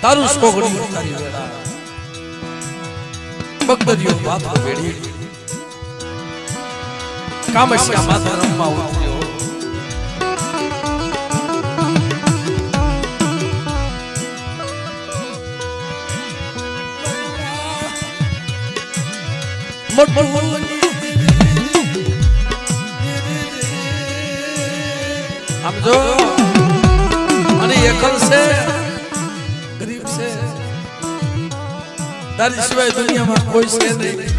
तारू सोगड़ी तारी वेड़ा भक्तरियो बात को बेड़ी कामस्या माता रम्मा उतरियो हम जो माने एकल से गरीब से तारी सिवाय दुनिया में कोई से नहीं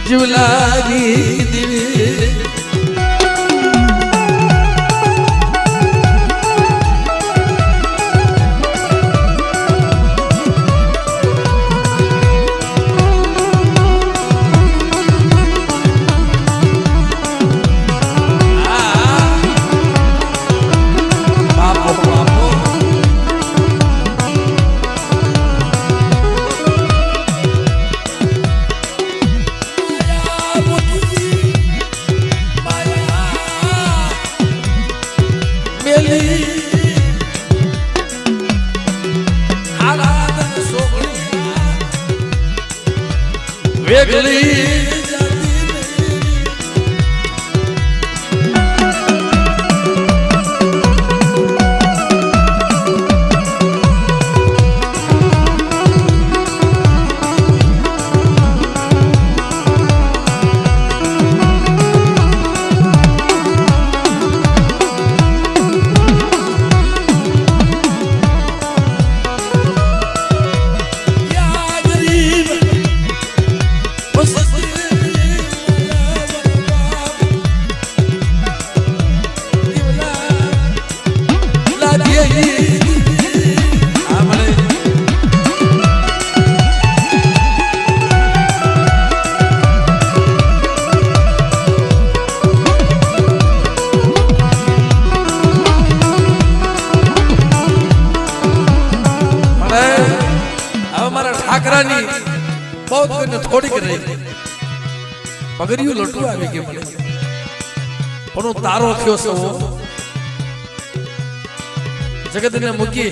जुलारी दिवे वेगली बहुत थोड़ी कर रही पगड़ियों लटू आवे के पण तारो थयो से वो जगत ने मुकी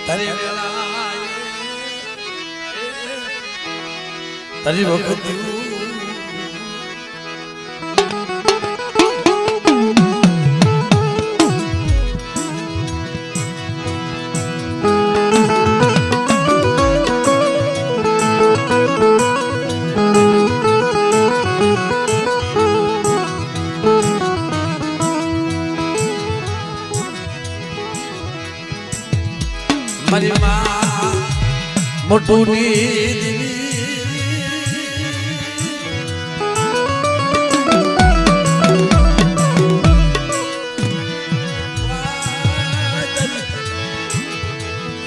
તારી તારી વખત મારી માં મોટું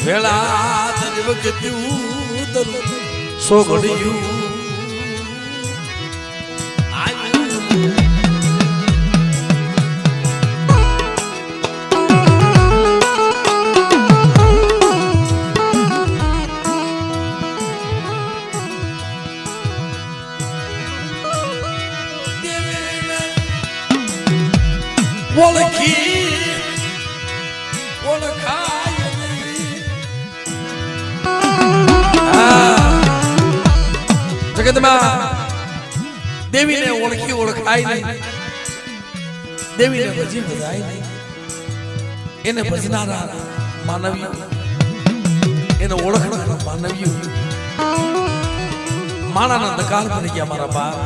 વેળા તારી વખત સો ઘડ્યું જગતમાં દેવીને ઓળખી ઓળખાય નહીં, દેવીને ભજી ભજાય નહીં. એને ભજનારા માનવી, એને ઓળખનારા માનવી માણાના દકાળ પડી ગયા. મારા બાપ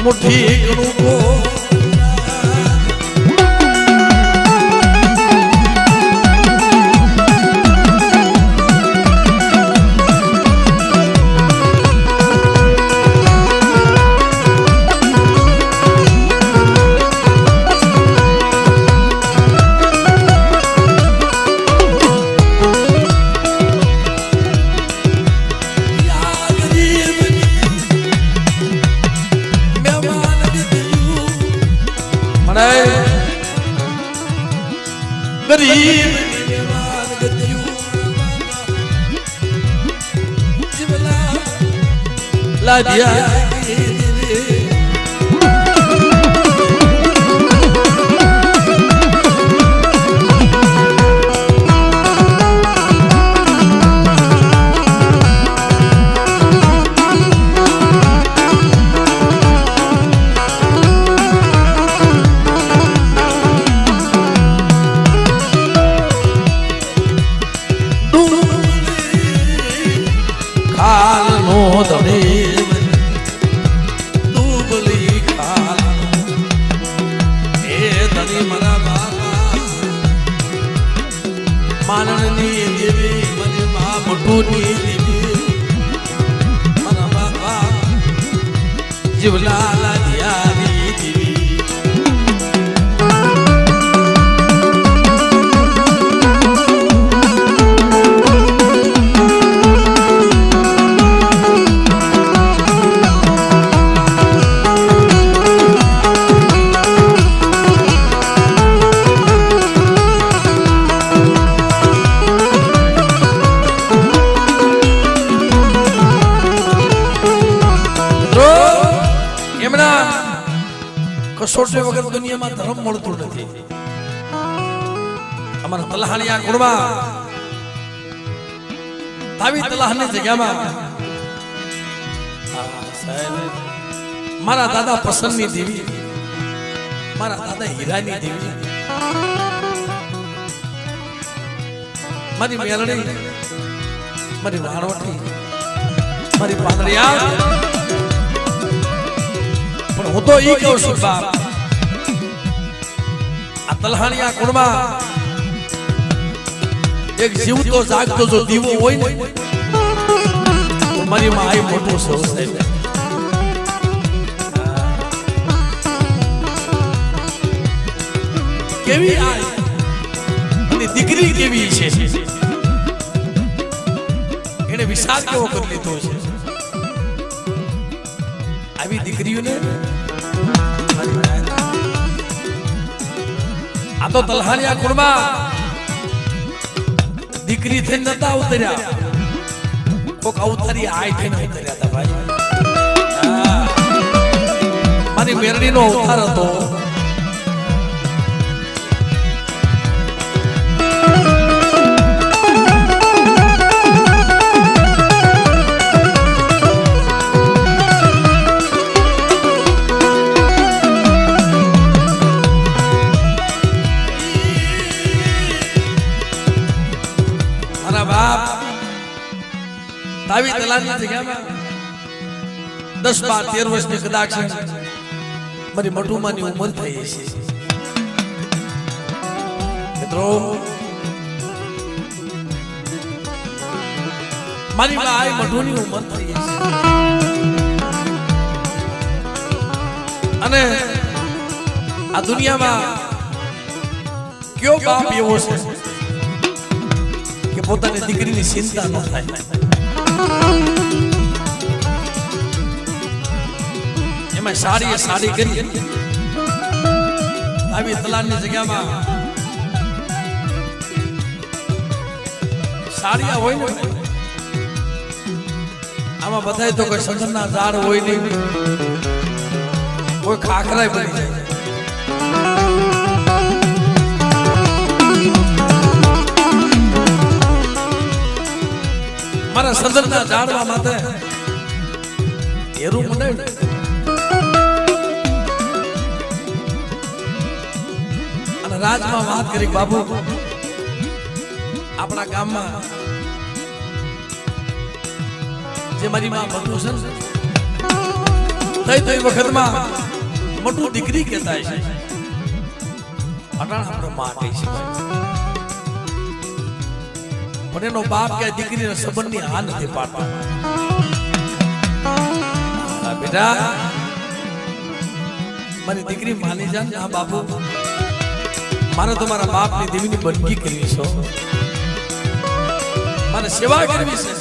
મુઠ્ઠી ગણું ગરીબ લાડિયા જીવલા દિયારી જીવી એમના કસોટી વગર દુનિયામાં ધર્મ મળતું નથી. અમારા તલહાણિયા કુળમાં આવી તલહાની જગ્યામાં મારા દાદા પ્રસન્નની દેવી, મારા દાદા હીરાની દેવી, મારી મેલડી, મારી વાણવટી, મારી પાંદડિયા. પણ હું તો ઈ કહું છું બાપ, આ તલહાણિયા કુળમાં એક જીવતો જાગતો જો દીવો હોય ને તો મારી માં આઈ મોટું સૌ સાહેબ. કેવી આઈ અને દીકરી કેવી છે, એને વિચાર કેવો કરી લીધો છે. આવી દીકરીઓને આ તો તલહાણિયા કુળમાં દીકરી થઈને નતા ઉતર્યા, કોક અવતારી આઈ થઈને ઉતર્યા હતા ભાઈ. મારી મેરડીનો અવતાર હતો. આવી તલાની જગ્યામાં 10, 12, 13 વર્ષની કદાચ મારી મટુમાની ઉંમર થઈ છે. મિત્રો મારી આ મટુની ઉંમર થઈ છે અને આ દુનિયામાં કયો બાપ એવો છે કે પોતાની દીકરીની ચિંતા ન થાય. એમાં સાડી કરી આવી તલાની જગ્યામાં સાડિયા હોય ને આમાં બધાય તો કોઈ સગનના ઝાડ હોય નહીં, કોઈ ખાખરાય બની જાય. મારા સદનના ઝાડવા માથે એરું મંડાય અને રાજમાં વાત કરી બાબુ આપણા ગામમાં જે મારી માં મોટું છે થઈ વખતમાં મોટું દીકરી કહેતા છે, અટાણ આપણો માં કહે છે. પણ એનો બાપ કે દીકરીના સંબંધની હા નથી પાડતા. બેટા મારી દીકરી માની જા ને, હા બાપુ મારે તો મારા બાપની દેવીની બંદગી કરવી છે, મારે સેવા કરવી છે,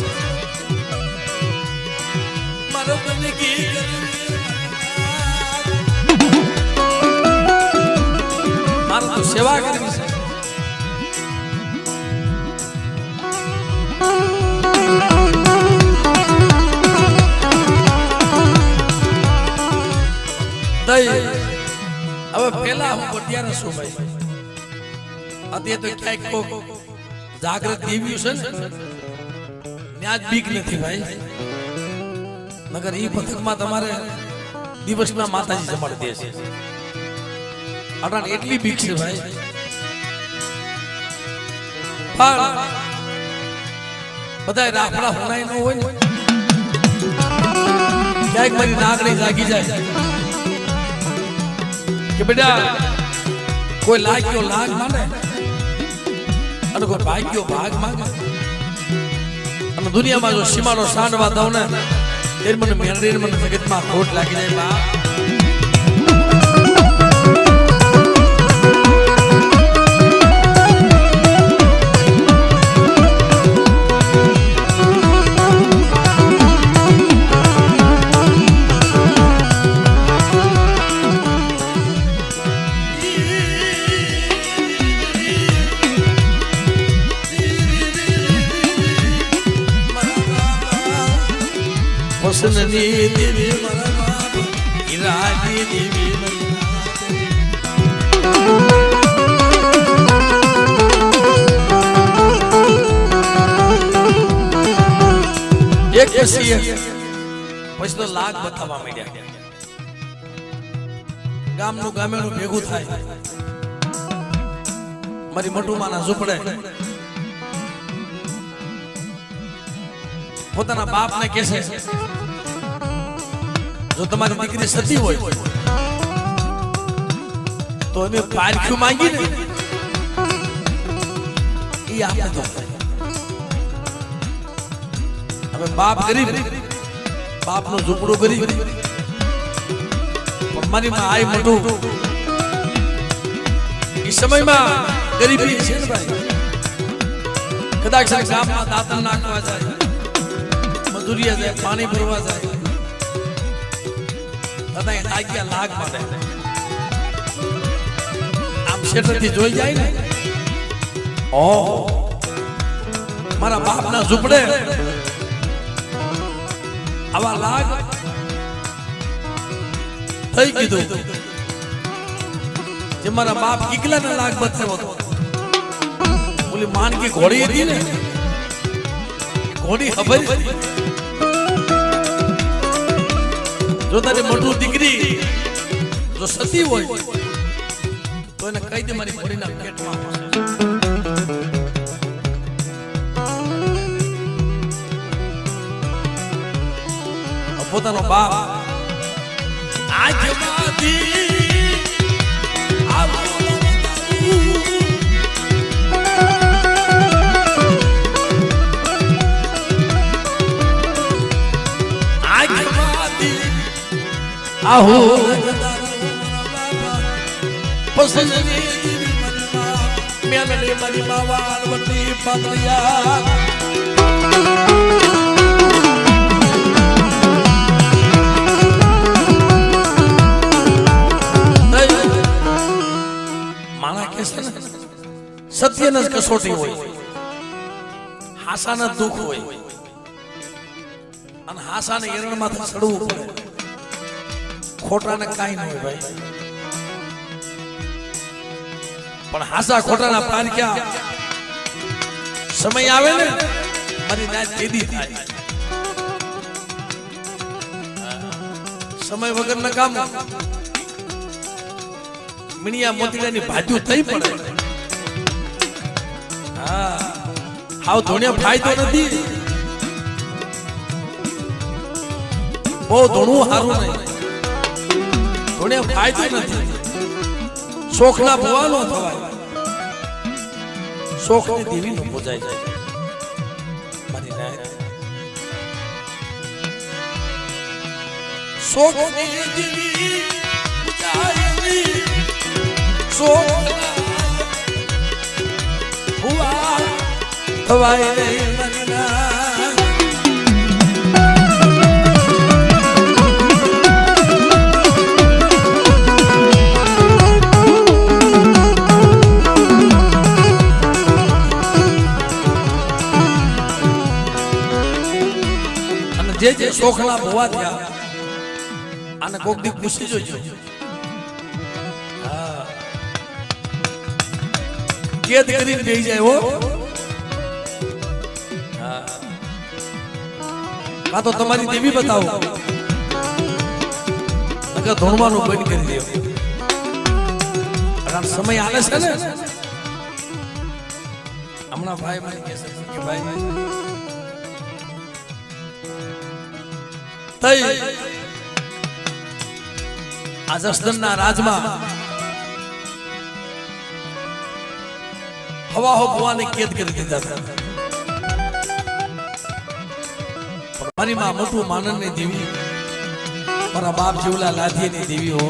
મારે બંદગી મારે તો સેવા કરવી છે. હવે પેલા હું અત્યારે શું ભાઈ, અત્યારે તો ક્યાંક જાગૃત દેવી છે ને ત્યાં જ બીક નથી ભાઈ. મગર ઈ પથકમાં તમારે દિવસમાં માતાજી જમાડી દે છે, અટાણ એટલી બીક છે ભાઈ. પણ બધા રાફડા હુનાઈ ન હોય ને ક્યાંક મારી નાગણી જાગી જાય કે બેટા કોઈ લાગ્યો લાગ માને અને કોઈ ભાગ્યો ભાગ માંગે. અને દુનિયામાં જો સીમાનો સાંડવા દઉં ને એ મને મેળવી મને જગતમાં ખોટ લાગી જાય બા. દેવી મારા બાપ હીરાની દેવી એક પછી એક પછી તો લાગ બતાવવા માંડ્યા ગામનું ગામેનું ભેગું થાય મારી મટુમાના ઝૂંપડે પોતાના બાપને કહેશે જો તમારી દીકરી સતી હોય તો અમે પારખ્યું માંગી ને એ આપે તો હવે બાપ ગરીબ બાપનું ઝૂંપડું ગરીબ પણ મારી માં આઈ મોટું એ સમયમાં ગરીબી છે ને ભાઈ કદાચ ગામમાં દાંતણ નાખવા જાય મજૂરિયા જાય પાણી ભરવા જાય દાદા લાગ્યા લાગ માટે આમ શેઠથી જોઈ જાય ને ઓ મારા બાપના ઝૂંપડે આવા લાગ થઈ કીધું જે મારા બાપ કિકલાને લાગ બતાવ્યો હતો બોલી માનકી ઘોડી હતી ને ઘોડી ખબર જો તારી મોટું દીકરી જો સતી હોય તો એને કહી દે મારી ઘોડીના પેટમાં પોતાનો બાપ આજમાંથી આહો પસંદની મેલડી મારી માવાલ વટી પાતળિયા માણા કે છે ને સત્યના કસોટી હોય હાસાના દુઃખ હોય અને હાસાને એરણમાંથી ચડવું પડે ખોટાને કાઈ ન હોય ભાઈ પણ હાસા ખોટાના પાર ક્યાં સમય આવે ને મારી નાચ તેદી થાય સમય વગર ના કામ મિનિયા મોતીડાની ભાજુ થઈ પડે હા હાવ ધોણિયા ફાયદો નથી બહુ ધોણું સારું નહીં થોડે ફાયદો નથી શોખના ભુવાનો થવાય શોખની દેવીનો પૂજાય જાય મારી રાત શોખની દેવી પૂજાય શોખના ભુવા થવાય મારી રાત જે શોખના ભુવા થયા આને કોક દી પૂછી જોજો હા કેદ કરીને બેહી જાય હો હા કા તો તમારી દેવી બતાવો નકર ધોણવાનું બંધ કરી દેવો કારણ સમય આવે છે ને હમણાં ભાઈ મને કહે છે કે ભાઈ આ જસદણના રાજમાં હવા હો ભુવાને કેદ કરી દીધા હતા મારી માં મોટું માનનની દેવી મારા બાપ જીવલા લાધીની દેવી હો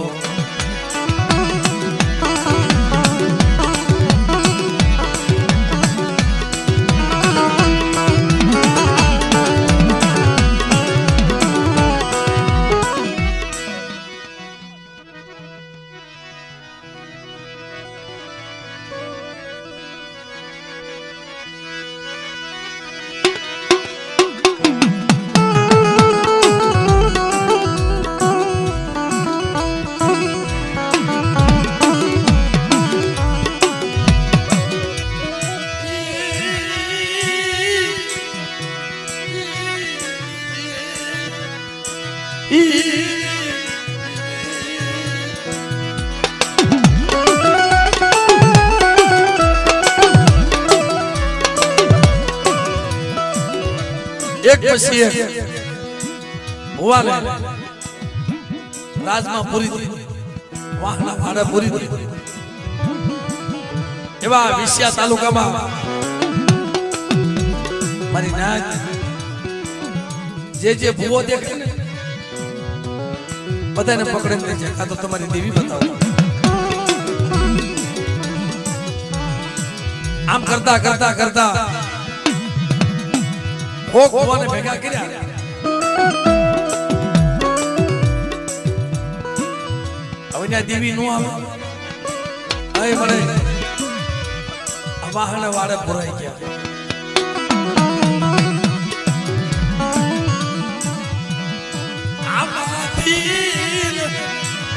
એક પછી એક હોવા ને રાજમાં પૂરી થઈ વાહના ભાડા પૂરી થઈ એવા વિસિયા તાલુકામાં મારી નાચ જે ભૂવો દેખે ને બધાને પકડીને છે આ તો તમારી દેવી બતાવો આમ કરતા કરતા કરતા કોક ભૂવાને ભેગા કર્યા હવે ત્યાં દેવી નો આવે અહીં મને વાહન વાળે પુરાઈ ગયા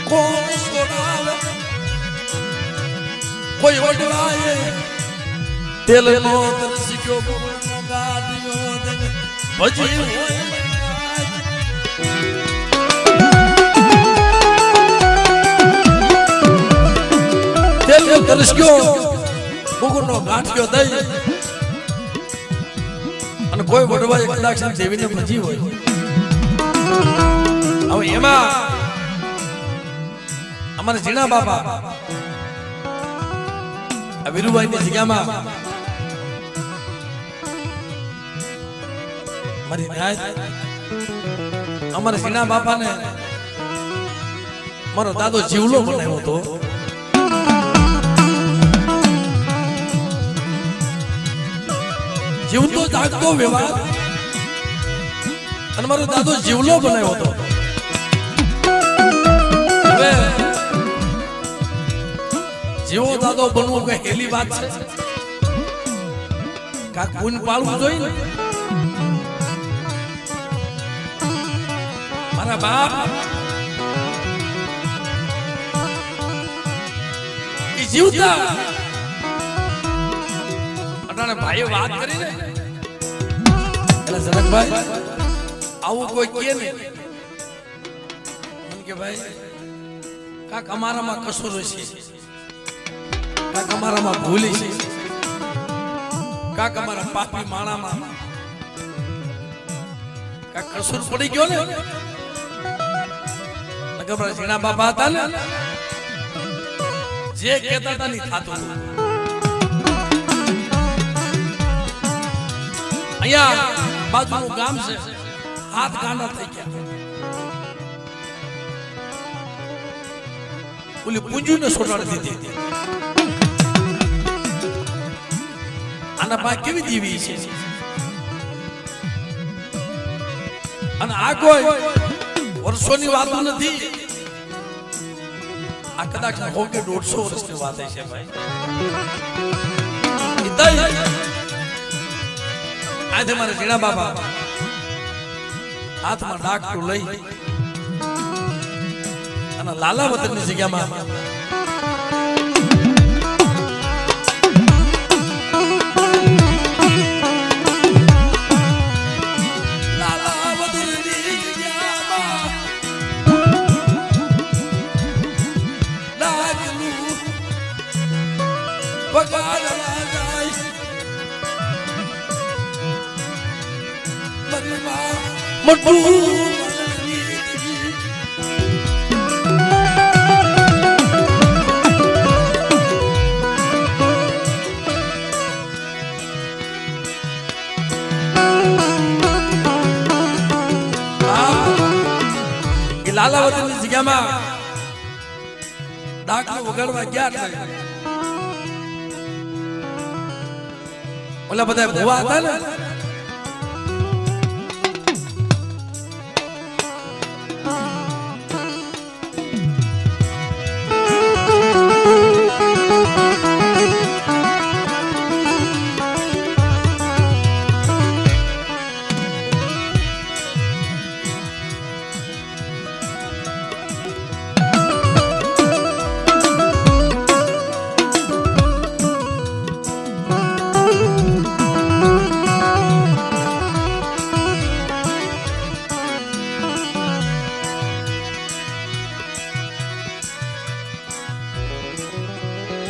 કોણ છોડાવે કોઈ વડવાએ તેલ નો તરસ્યો બોલનો ગાડીઓ દે ભજી હોય તેલ નો તરસ્યો બોલનો ગાંઠિયો દઈ અને કોઈ વડવાએ કદાચ દેવીને ભજી હોય હવે એમાં અમારા જીણા બાપા આ વીરુભાઈ ની જગ્યામાં મારી નાય અમારા જીણા બાપા ને મારો દાદો જીવલો બનાવ્યો હતો જીવતો જાગતો વ્યવહાર અને મારો દાદો જીવલો બનાવ્યો હતો હવે જેવો દાદો બનવું કઈ હેલી વાત છે કાક પૂન પાળવું જોઈએ મારા બાપ એ જીવતા અટાણે ભાઈએ વાત કરી ને એટલે ઝનકભાઈ આવું કોઈ કે ને કે ભાઈ કાક અમારામાં કસૂર છે કાક અમારામાં ભૂલી છે કાક અમારા પાપી માણામાં કાક કસૂર પડી ગયો ને નગર જીણા બાપા હતા ને જે કહેતા હતા નહીં થાતું અહીંયા બાજુનું ગામ છે હાથ ગાંડા થઈ ગયા ઓલી પૂંજુને સોટાડી દીધી આના પાસે કેવી દેવી છે અને આ કોઈ વર્ષોની વાત નથી આ કદાચ 100 કે 150 વર્ષની વાત છે ભાઈ આજે મારા જીણા બાપા હાથમાં ડાકટું લઈ અને લાલાવતની જગ્યામાં લાલાવતીની જગ્યામાં ડાકલો વગાડવા ગયા ઓલા બધા ભુવા હતા ને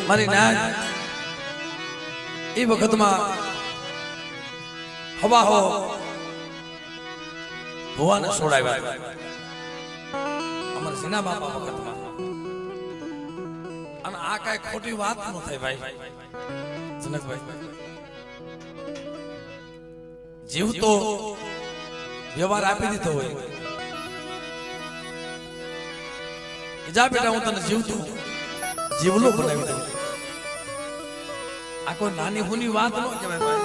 મારી નાચ એ વખતમાં હવા હો ભુવાને છોડાવ્યા અમારા ઝીણા બાપા વખતમાં. અને આ કઈ ખોટી વાત ન થાય ભાઈ જનકભાઈ. જીવ તો વ્યવહાર આપી દીધો હોય. જા બેટા હું તને જીવતું જીવલો બનાવી દઉં. આ કોઈ નાની હુની વાત ન કહેવાય ભાઈ.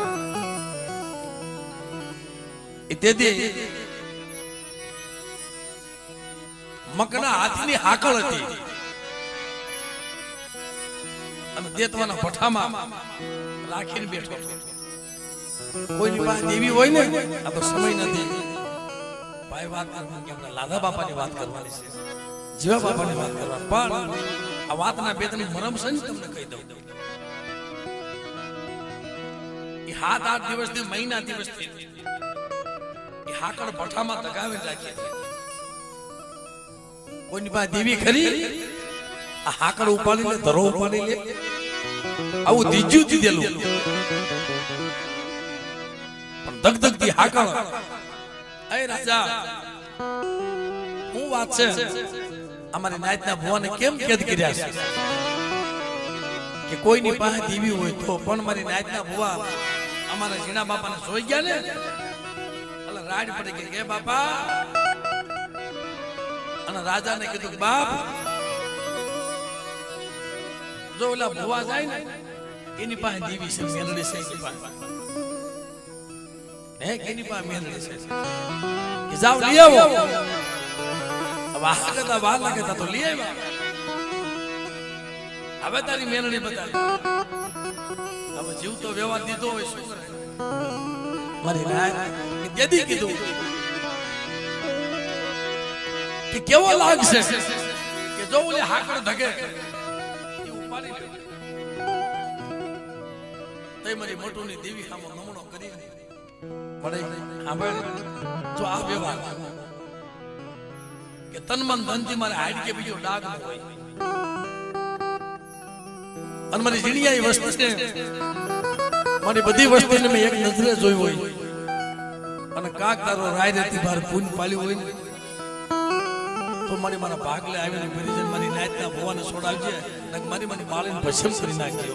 તેથી મકના હાથની હાકળ હતી અને દેતવાના ભઠ્ઠામાં રાખીને બેઠો. કોઈની પાસે દેવી હોય ને આ તો સમય નથી ભાઈ વાત કરવાની કે આપણે લાધા બાપાની વાત કરવાની છે, જીવા બાપાની વાત કરવાની. પણ આ વાતના બે ત્રણ મરમ છે ને તમને કહી દઉં. એ 7-8 દિવસથી મહિના દિવસથી એ હાકળ ભઠ્ઠામાં તગાવી રાખી. કોઈની પાસે દેવી ખરી આ હાકળ ઉપાડી લે, ધરો ઉપાડી લે, આવું દીજ્યું દીધેલું. ધગધગતી હાકળ. એ રાજા હું વાત છે અમારી નાયતના ભુવાને કેમ કેદ કર્યા છે કે કોઈની પાસે દેવી હોય તો પણ મારી નાયતના ભુવા અમારા ઝીણા બાપાને જોઈ ગયા ને એટલે રાડ પડી ગઈ કે બાપા. અને રાજાને કીધું બાપ જો ઓલા ભુવા જાય ને એની પાસે દેવી છે, મેલડી છે એની પાસે. હે કેની પાસે મેલડી છે કે જાવ લઈ આવો. વાહ કરતા વાહ લાગતા તો લઈ આવ્યા. હવે તારી મેલડી બતાવી. હવે જીવ તો વ્યવહાર દીધો હોય શું કરે મારી નાય કેદી કીધું કે કેવો લાગશે કે જો ઓલે હાકળ ધગે એ ઉપાડી લે. તઈ મારી મોટુની દેવી સામે નમણો કરી મળે. સાંભળ જો આ વ્યવહાર કે તન મન ધન થી મારે હાડ કે બીજો ડાઘ ન હોય. અને મારી ઝીણિયા વસ્તુ છે મારી બધી વસ્તુને મેં એક નજરે જોઈ હોય. અને કાક તારો રાય રેતી બાર પૂન પાલ્યું હોય ને તો મારી મારા ભાગલે આવીને ભરી મારી નાયતના ભુવાને છોડાવજે ને મારી બાળીને ભસ્મ કરી નાખજો.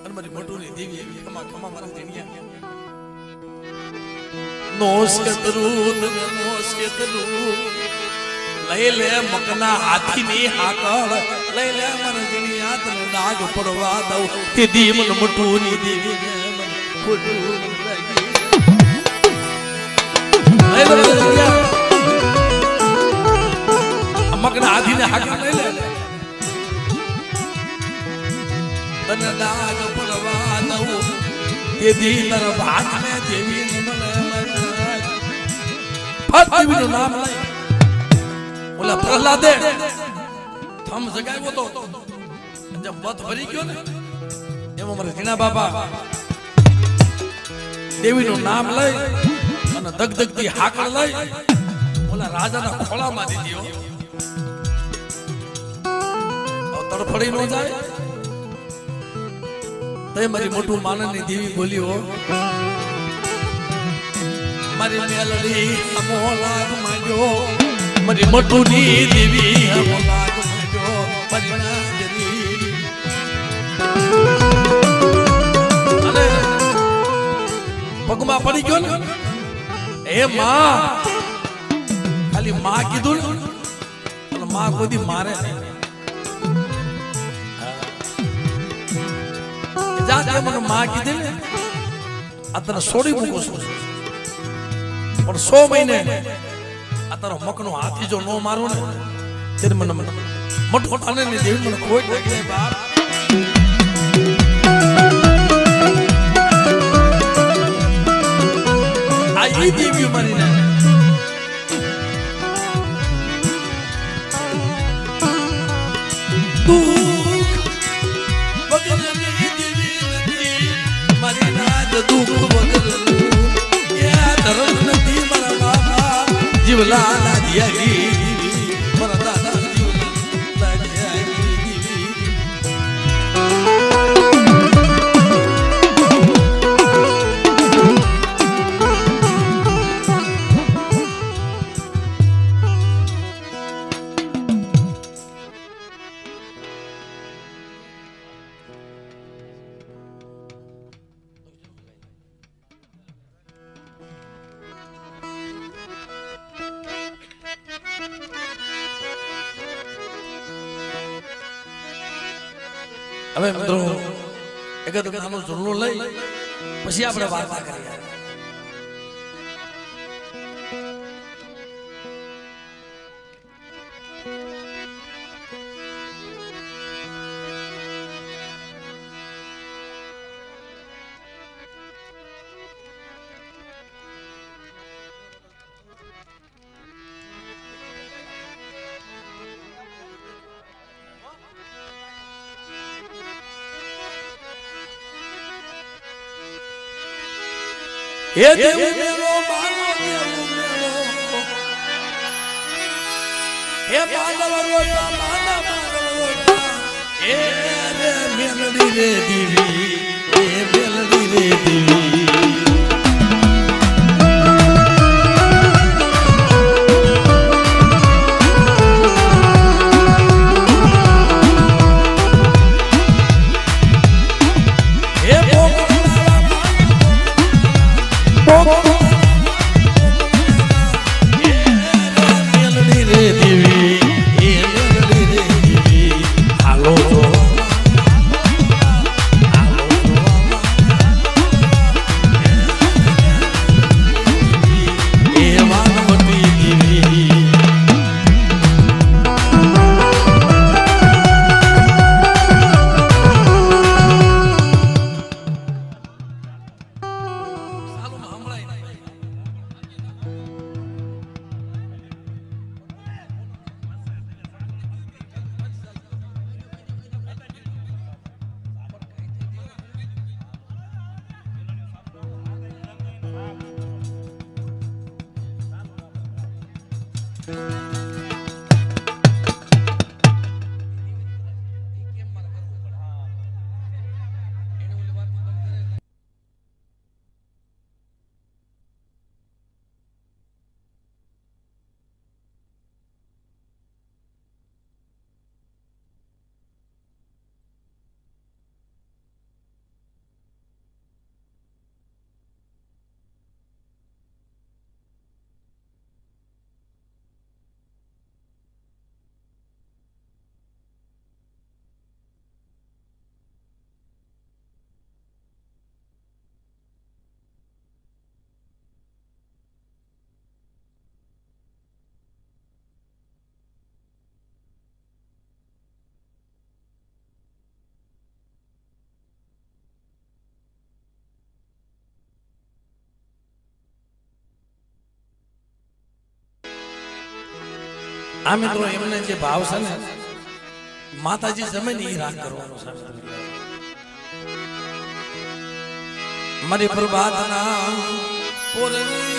અને મારી મોટુની દેવી એવી ખમા ખમા મારા ઝીણિયા લઈ લે મકના હાથીની હાકળ લઈ લે મારા ઝીણિયા તને ડાઘ પડવા દઉં તે દી મન મોટુની દેવી મકના હાથીને હાકળ લઈ લે તને ડાઘ પડવા દઉં તે દી તારા ભાગને દેવી દેવીનું નામ લઈ ઓલા પ્રહલાદે થમ જગાવ્યો તો જબ મત ભરી ગયો ને એમાં મારા ઝીણા બાપા દેવીનું નામ લઈ અને દગદગતી હાકળ લઈ ઓલા રાજાના ખોળામાં દીધી. તડફડી ન જાય તો મારી મોટું માનની દેવી બોલી હો મારી મેલડી અમો લાગ માંડ્યો મારી મોટુની દેવી અમો લાગ માંડ્યો મારી નાગરી. અને પગમાં પડી ગયો ને એ માં ખાલી માં કીધું ને અને માં કોઈ દી મારે નહીં. જાતે મને માં કીધી ને આ તને છોડી મૂકું છું પણ 100 મહિને આ તારો મકનો હાથી જો નો મારું ને ત્યારે મને મોટો અને ની દેવી મને કોઈ લાગી બાપ. આ ઈ દેવી મારીને દુઃખ વગરની દેવી નથી મારી નાદ દુઃખ વગરનું ધર્મ નથી મારા બાપા જીવલા લાદિયા મારા દાદા જીવલા લાદિયા હવે મિત્રો એક નાનું ઝૂલનું લઈ પછી આપણે વાર્તા કરીએ. એ દેવ મેલો માનો દેવ મેલો એ માનવ રોતા માનવ રોતા એ રે મેલડી રે દીવી એ મેલડી રે દીવી આ મિત્રો એમને જે ભાવ છે ને માતાજી જમે ને એ રાગ કરવાનો છે. મારી પ્રભાતના પોરની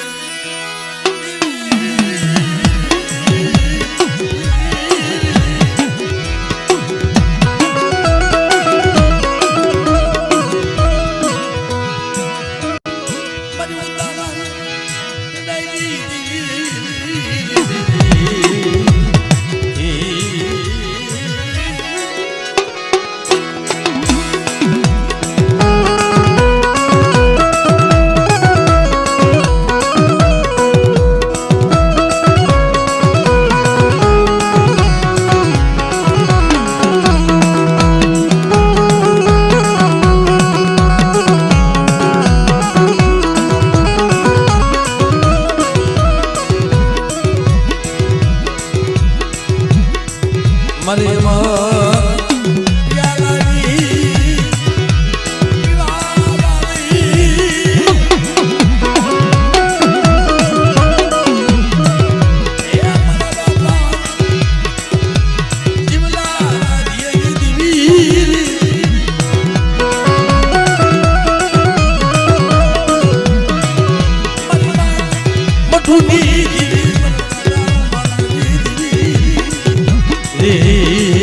Hey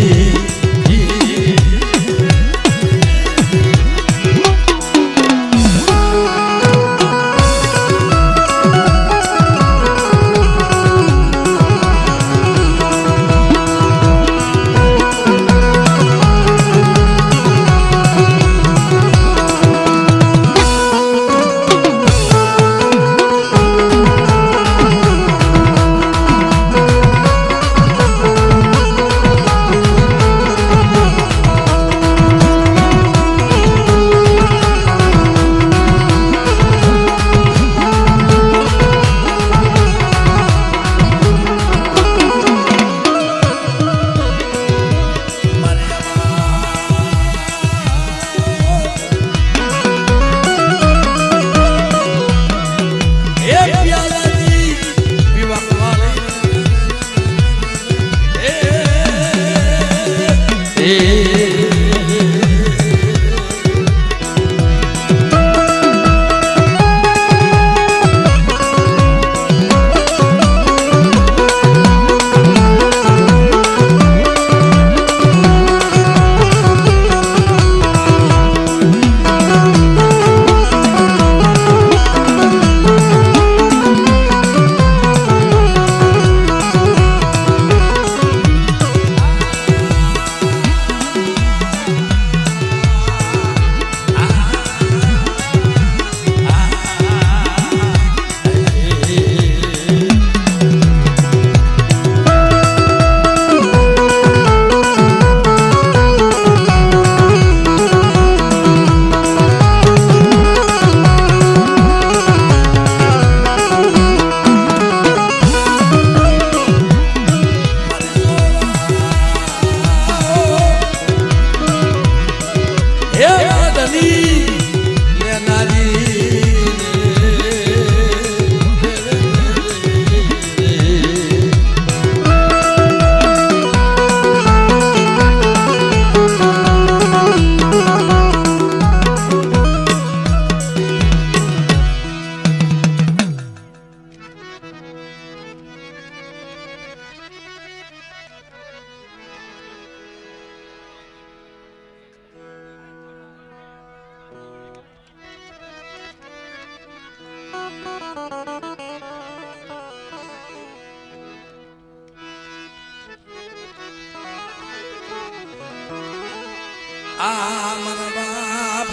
આ મારા બાપ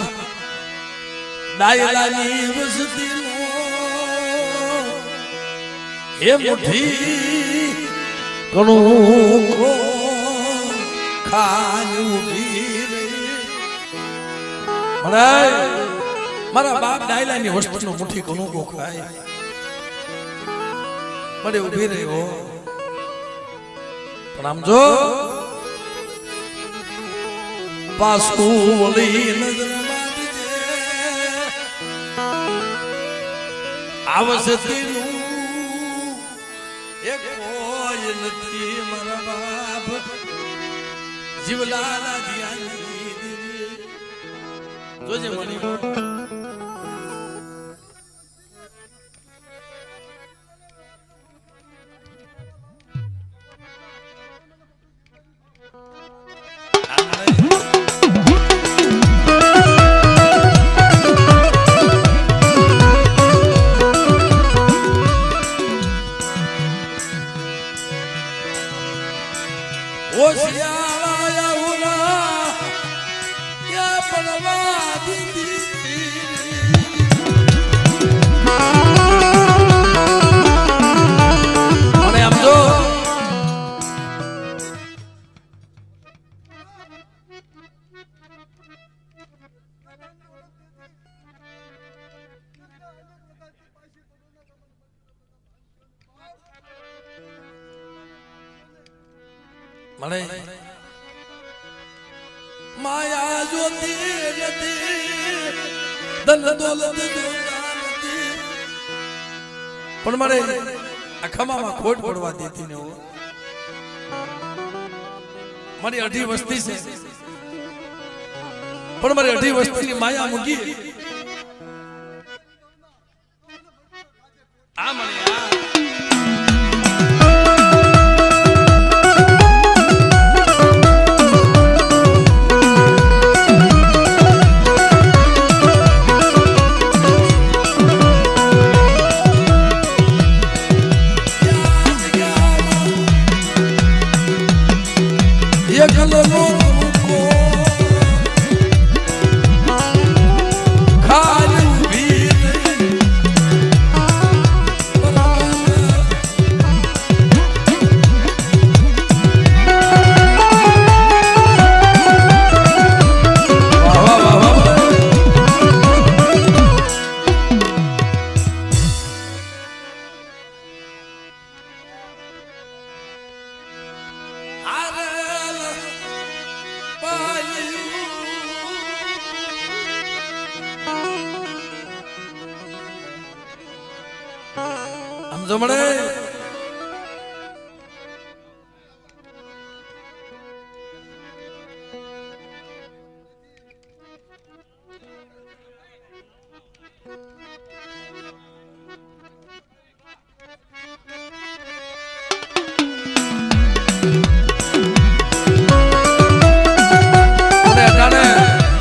ડાયલાની વસતીનો એ મુઠ્ઠી ઘણું ખાયું મારા બાપ ડાયલાની વસ્તુનું મુઠ્ઠી ઘણું ખાય મને ઉભી રહ્યો પણ આમ જો પાછું વળી નજરમાં આવસતીનું એક કોઈ નથી મારા બાપ જીવલાલા દિયાની જોજે મણી મળે માયા જોતી નથી ધન દોલત જોતી પણ મળે આ ખમામાં ખોટ પડવા દેતી ને મારી અઢી વસ્તી છે પણ મારી અઢી વસ્તીની માયા મૂકી આ મને જમણે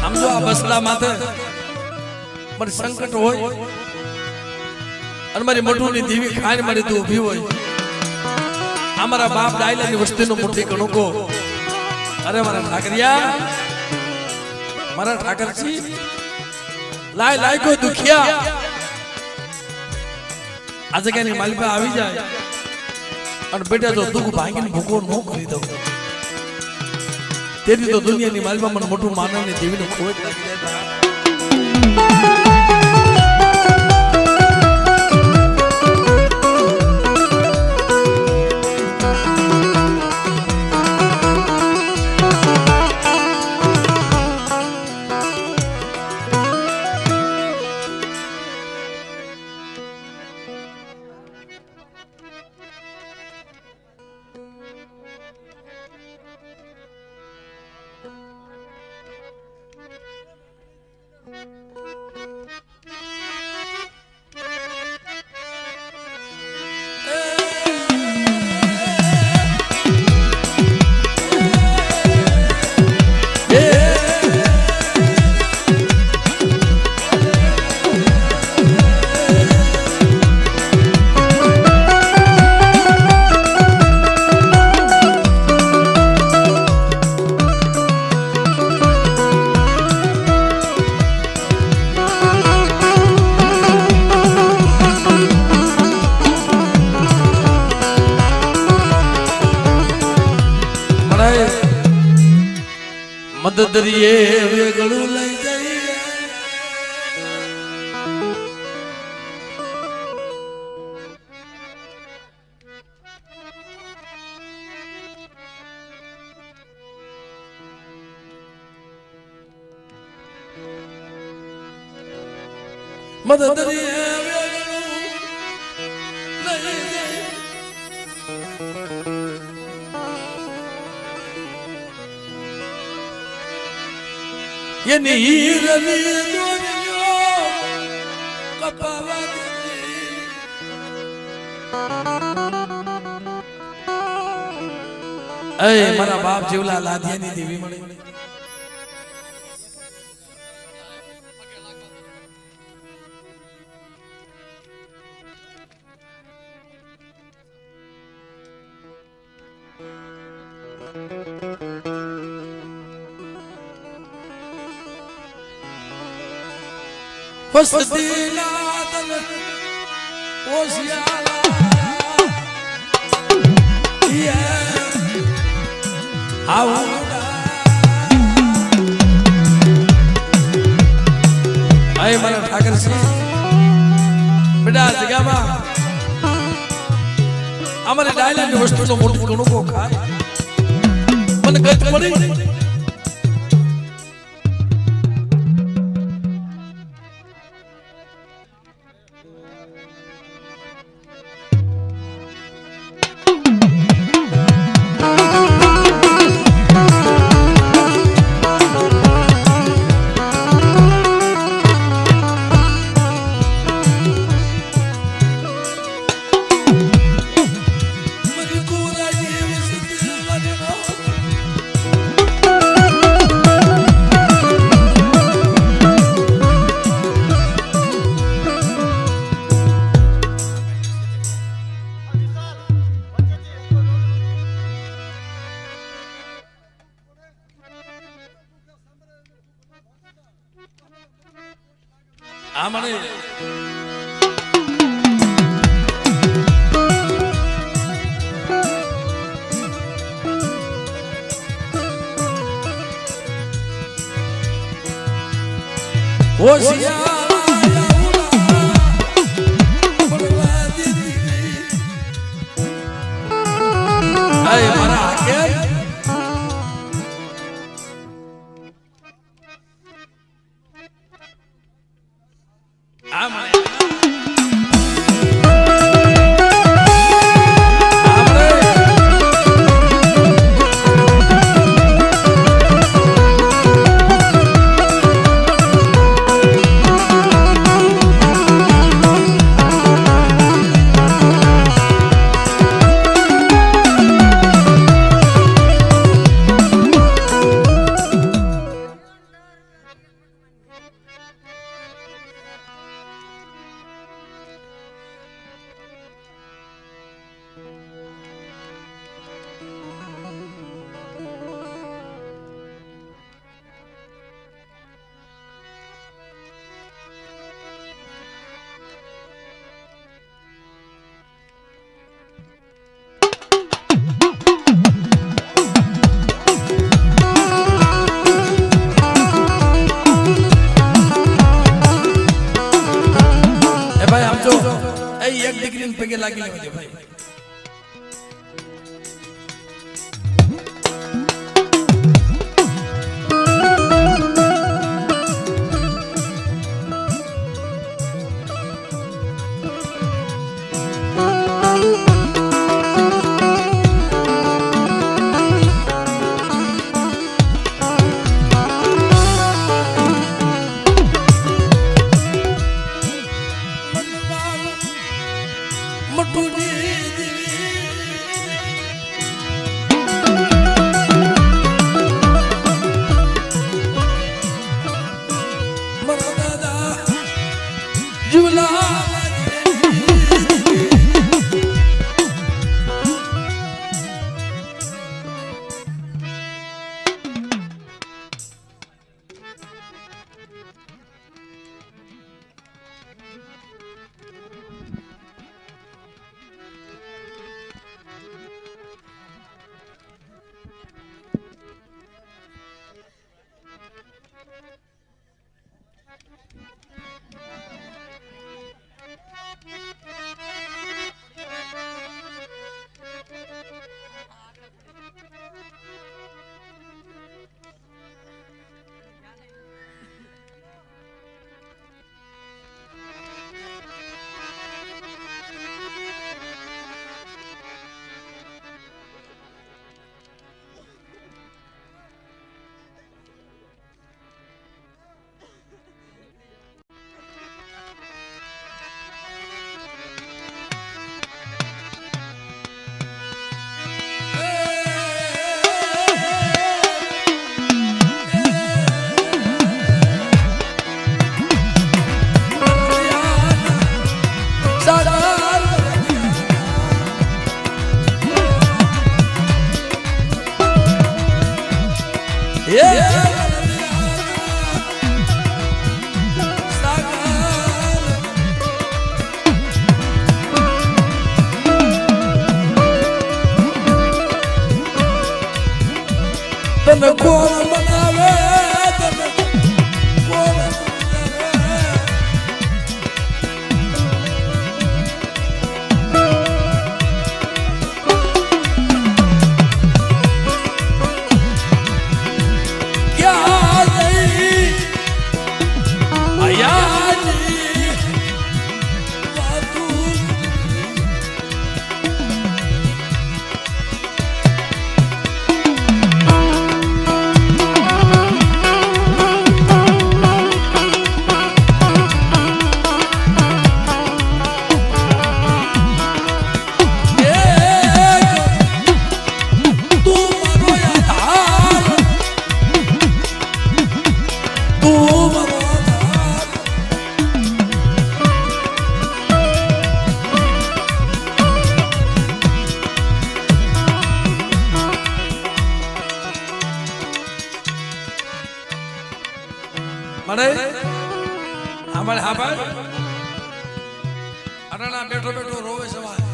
આમ જો આ બસડા માથે મારી સંકટ હોય અને મારી મઠુની દેવી ખાઈને મારી તું ઊભી હોય અમારા બાપ ડાયલાની વસ્તીનું મુઠ્ઠી કણુકો અરે મારા ઠાકરિયા મારા ઠાકરજી લાય લાય કોઈ દુખિયા આ જગ્યાની માલિકા આવી જાય અને બેટા જો દુઃખ ભાંગીને ભૂકો ન કરી દઉં તેથી તો દુનિયાની માલિકા મને મોટું માનવની દેવીનું ખોટ લાગી જાય મદદરીએ વેગળું લઈ જઈએ મદદરીએ એની હીરની દોરીઓ કપાવા દેતી એ મારા બાપ જેવલા લાદિયાની દેવી મળી વસતીના તન ઓશિયાલા આવડા આય મારા ઠાકરસિંહ બેટા જગામાં અમારે ડાયલાની વસ્તુનો મોટો ઘણો ખાય મને ગત પડી આ મને એક દીકરીને પગે લાગી લેવા દે ભાઈ મટુની તને કોણ બનાવે તને કોણ મને અમારે હા ભાઈ અરણા બેઠો બેઠો રોવે સવારે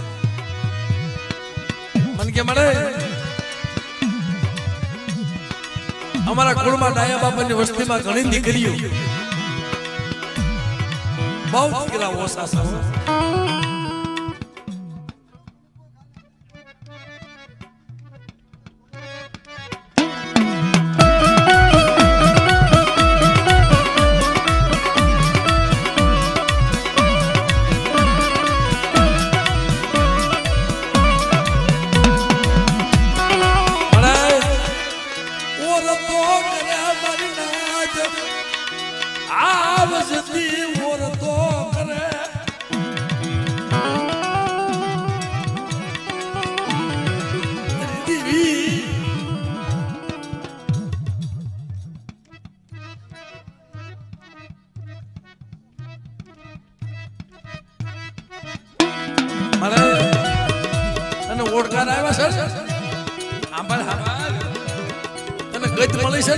મન કે મને અમારા કુળમાં ડાયા બાપાની વસ્તીમાં ઘણી દીકરીઓ બહુ દીકરા ઓછા છે ઓળખાર આવ્યા છે આંબળ હાંબળ તને ગત મળી છે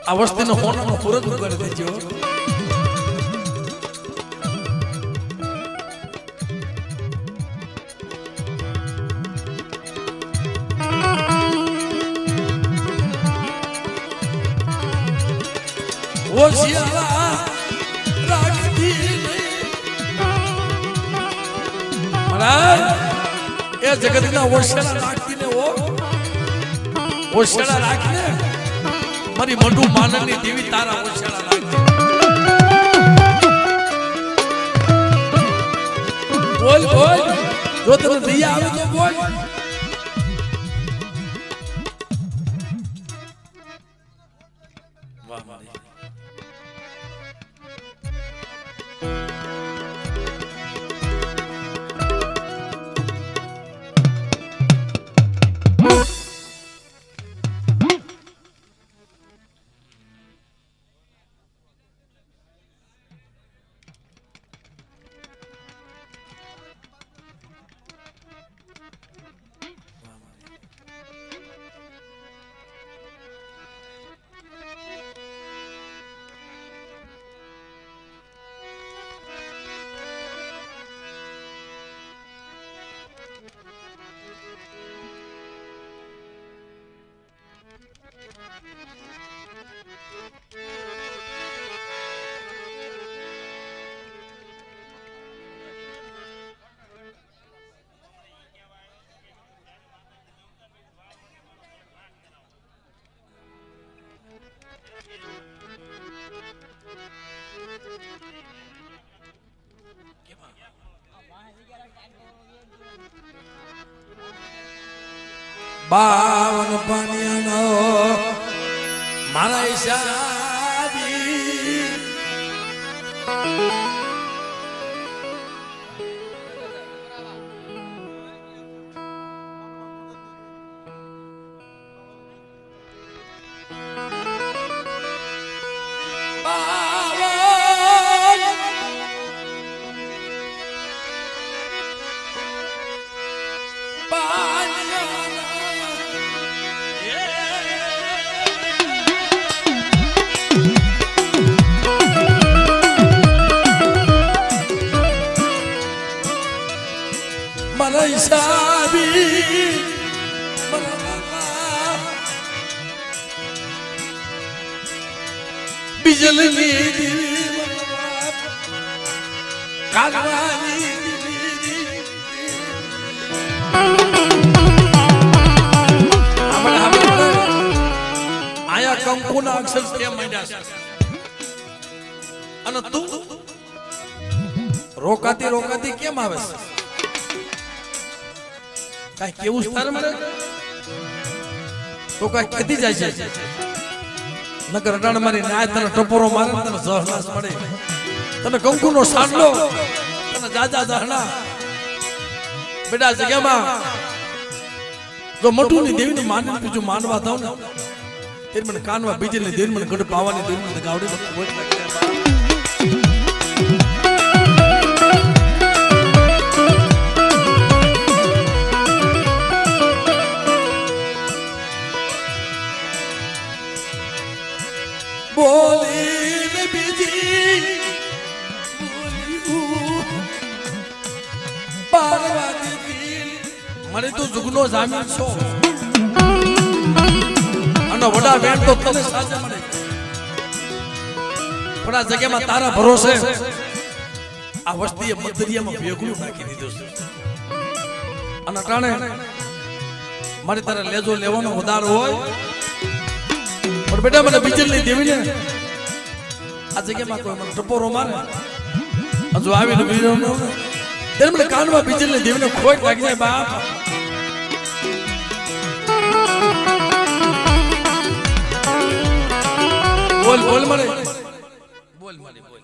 આ વસ્તીનો હોનાનો પૂરો કરી દેજો ઓ શિયાળા રાખતી એ જગતના ઓશેલા રાખીને ઓશેલા રાખીને મારી મોઢું માનની દેવી તારા ઓશેલા રાખી બોલ બોલ જો તને દયા આવે તો બોલ વાહ મારી બાવન પાનિયાનો મારા હિસાબી મારા હિસાબી મારા બીજલની કાગવાની આયા કંકુના અક્ષર કેમ માંડ્યા છે અને તું રોકાતી રોકાતી કેમ આવે છે કઈ કેવું સ્થાન મળે તો કઈ ખેતી જાય છે નકર અટાણ મારી ન્યાય તને ટપોરો મારે તને જહનાસ મળે તને કંકુનો સાંડલો તને જાજા જહના બેટા જગ્યામાં જો મટુની દેવીને માનીને બીજું માનવા થાવ ને તે મને કાનવા બીજેની દેવી મને ગઢ પાવાની દેવી મને ગાવડી મને કોઈ બોલી બીજી મને તું જુગનો જામીન છો અને વડા વેણ તો તને સાચા મળે પણ આ જગ્યામાં તારા ભરોસે આ વસ્તીએ મધદરિયામાં ભેગું નાખી દીધું છે અને કારણે મારે તારે લેજો લેવાનો વધાર હોય પણ બેટા મને બીજલની દેવીને આ જગ્યામાં કોઈ મને ટપોરો મારે હજુ આવીને બીજો ત્યારે મને કાનમાં બીજલની દેવીને ખોટ લાગી જાય બાપ બોલ બોલ મને બોલ મને બોલ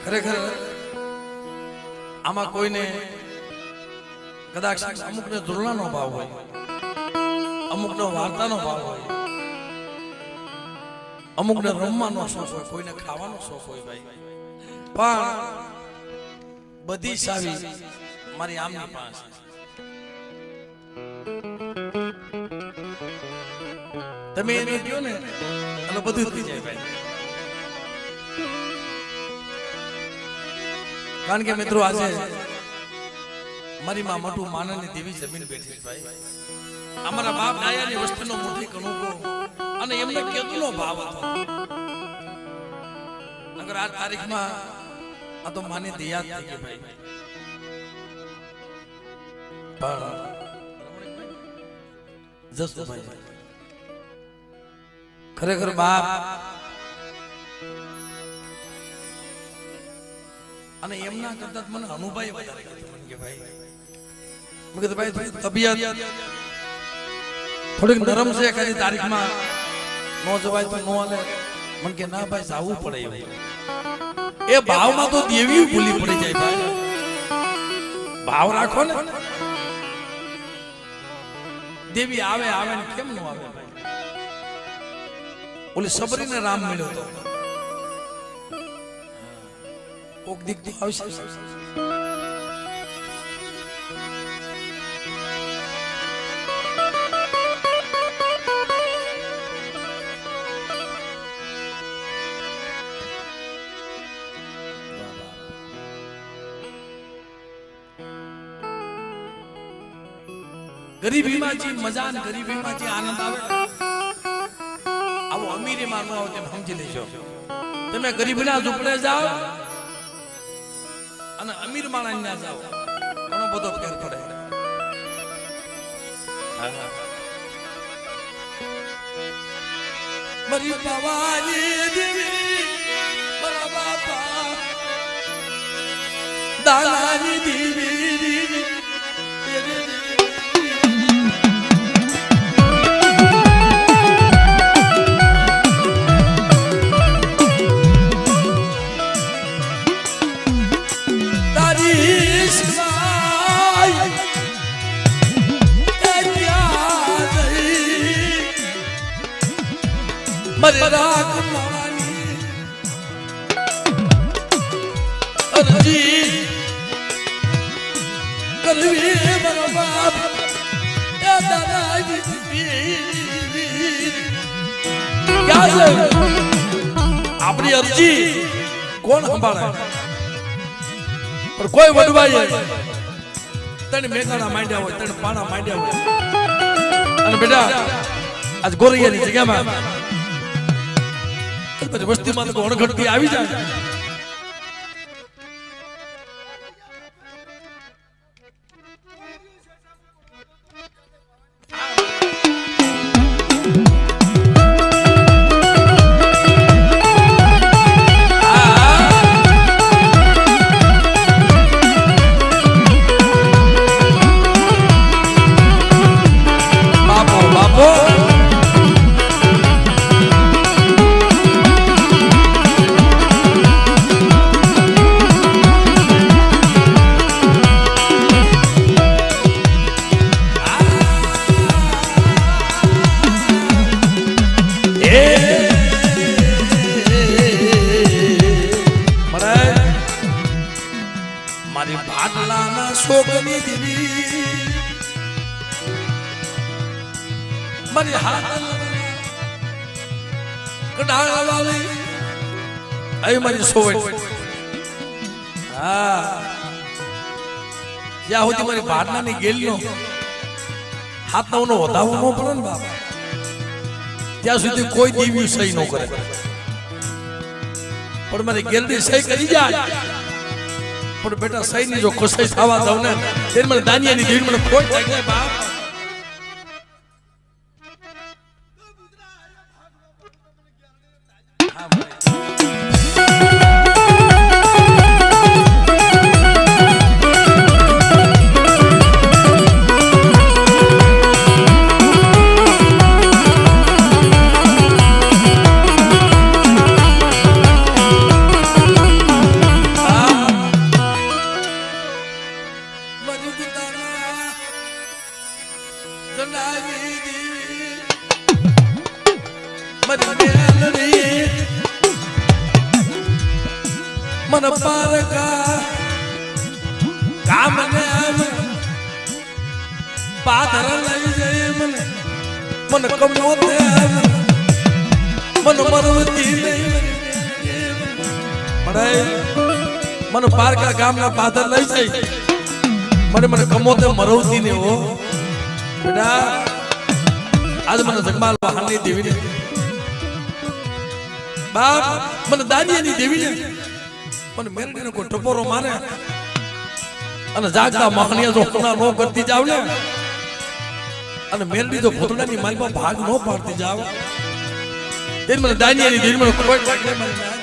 ખરેખર આમાં કોઈને કદાચ અમુકને ઝૂલનાનો ભાવ હોય અમુકનો વાર્તાનો ભાવ હોય અમુકને રમવાનો શોખ હોય કોઈને ખાવાનો શોખ હોય ભાઈ પણ બધી સાવી મારી આમની પાસે તમે એને કહો ને એટલે બધું થઈ જાય ભાઈ કારણ કે મિત્રો આજે મારી માં મોટું માનની દેવી જમીન બેઠી ભાઈ અમારા બાપ દાયાની વસ્તીનો મોટી કણુકો અને એમને કેટલો ભાવ હતો અગર આ તારીખમાં આ તો માની દયા થઈ ગઈ ભાઈ પણ જસુભાઈ ખરેખર બાપ અને એમના કરતા મને અનુભાઈ વધારે કે ભાઈ મેં કીધું ભાઈ તબિયત થોડીક નરમ છે કઈ તારીખમાં નો જવાય તો નો હાલે મને કે ના ભાઈ જાવું પડે એવું એ ભાવમાં તો દેવી ભૂલી પડી જાય ભાઈ ભાવ રાખો ને દેવી આવે આવે ને કેમ ન આવે ઓલી સબરીને રામ મળ્યો તો કોક દીક તો આવશે ગરીબીમાં જે મજા ને ગરીબીમાં જે આનંદ આવે આવો અમીરીમાં ન આવે તેમ સમજી લેજો તમે ગરીબના ઝૂંપડે જાઓ અને અમીર માણસ ના જાઓ ઘણો બધો ફેર પડે મારી ભવાની દેવી મારા બાપા દાદાની દેવી મરરા કમાવાની અરજી કરવી મારા બાપ દાદાજી ક્યાં છે આપણી અરજી કોણ સંભાળે પણ કોઈ વડવાય તને મેઘાણા માંડ્યા હોય તને પાણા માંડ્યા હોય અને બેટા આજ ગોરૈયાની જગ્યામાં વસ્તીમાં તો અણઘડતી આવી જાય મારી ભાડલાના શોકની દેવી મારી હાથ કડાળા વાળી અહીં મારી સોવટ હા જ્યાં સુધી મારી ભાડલાની ગેલનો હાથનો વધાવો ન પડે ને બાપ ત્યાં સુધી કોઈ દેવી સહી ન કરે પણ મારી ગેલની સહી કરી જાય પણ બેટા સહી ની જો ખુશાઈ થવા દઉં ને તેને મને દાનિયાની દેવી મને કોઈ થાય જાય બાપ मन पारका काम ने पादर लई जाए मन मन कमोते मन मरवती नहीं पढ़ाई मन पारका काम ना पादर लई जाए मन मन कमोते मरवती ने हो बेटा आज मन जगमाल वाहनी देवी ने बाप मन दानियानी देवी ने मन मेरડીનો કોઈ ટપોરો મારે અને જાગતા મહણિયા જો કોના નો કરતી જાવ ને અને મેરડી જો ભૂતડાની માલમાં ભાગ નો પાડતી જાવ તે મને દાનિયાની દેવી મને કોઈ લાગે મને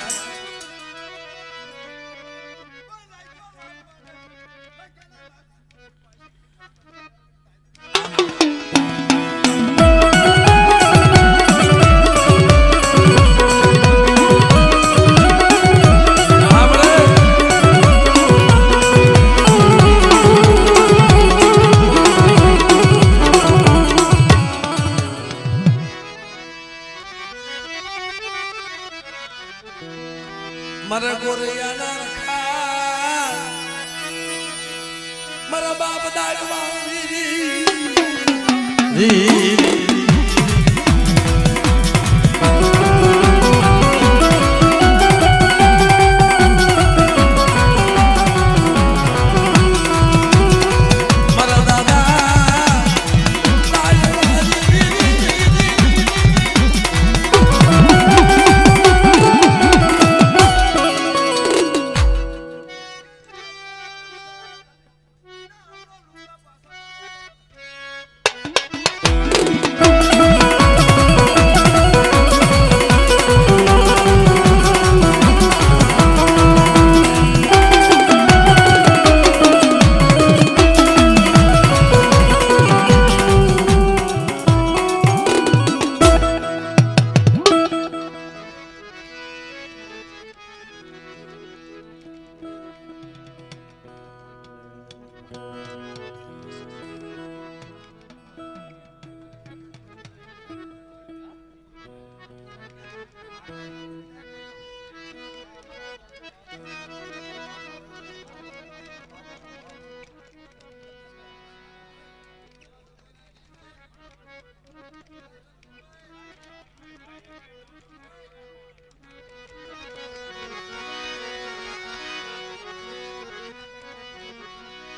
મારા ગોરૈયાના રખા મારા બાપ દાડવા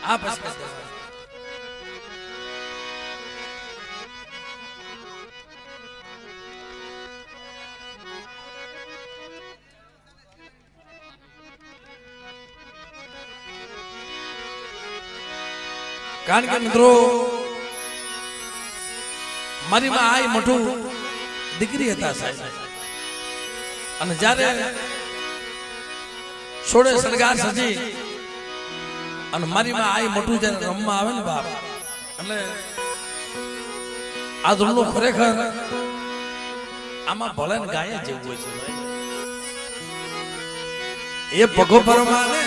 આ બસ કારણ કે મિત્રો મારી માં આઈ મોટું દીકરી હતા સાહેબ અને જ્યારે સોળે સરગાર સજી અને મારી માં આઈ મોટું જ્યારે રમવા આવે ને બાપ એટલે આ ધૂળનું ખરેખર આમાં ભલે ને ગાય જેવું હોય છે એ પગો પરમાને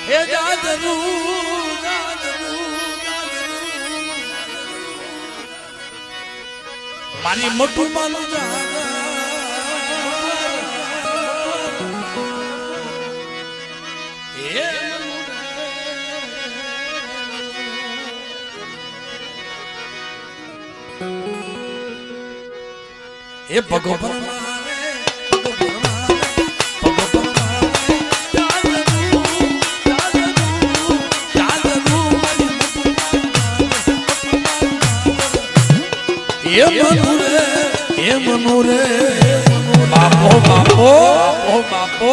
હે જાદરુ મારી મોટું માનું જાદા એ પગો પરમાને પગો પરમાને પગો પરમાને જાદરુ એ મનુરે બાપો બાપો ઓ બાપો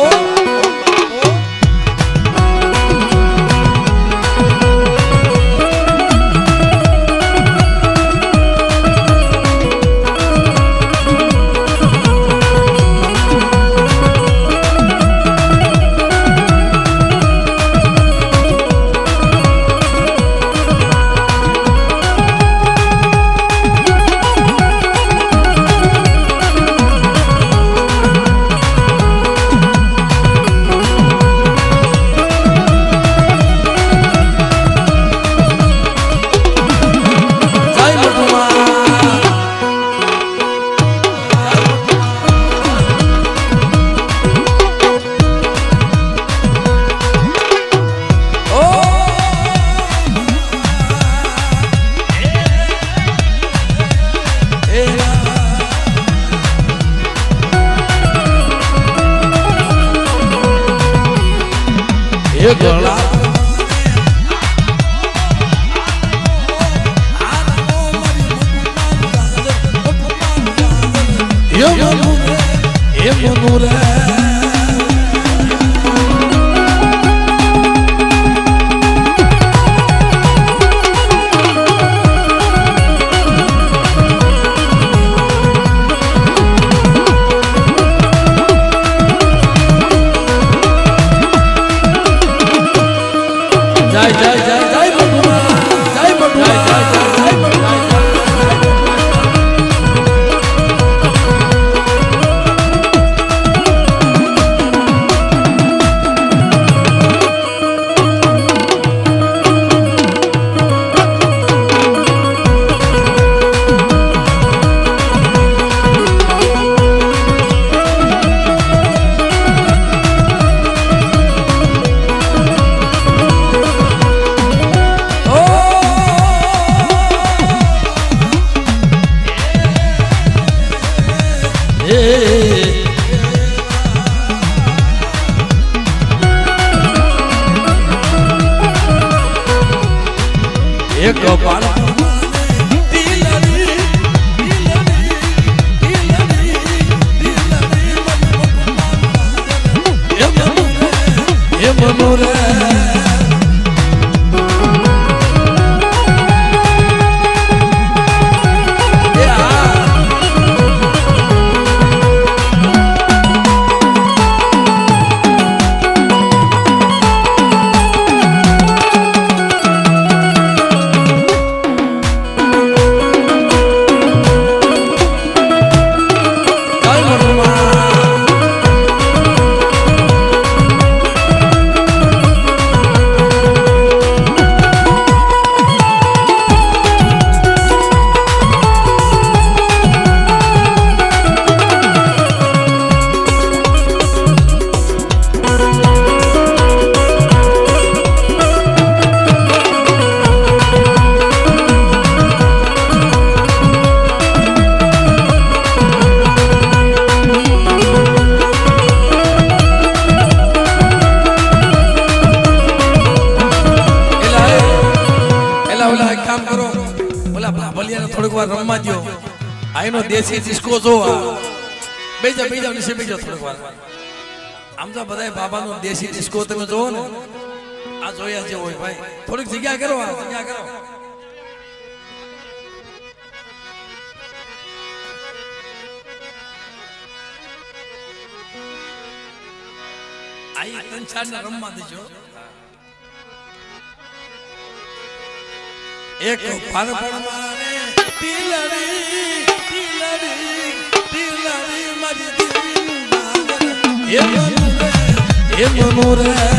એક બાળક થોડીક વાર રમવા દો આઈનો દેશી ડિસ્કો જો બેજા નીચે બેજો થોડીક વાર આમ તો બધાય બાબાનો દેશી ડિસ્કો તમે જોવો ને આ જોયા જે હોય ભાઈ થોડીક જગ્યા કરો આઈ ત્રણ ચાર ને રમવા દેજો એક પારપણવાને ટીલડી મારી દેવી એ મનોરે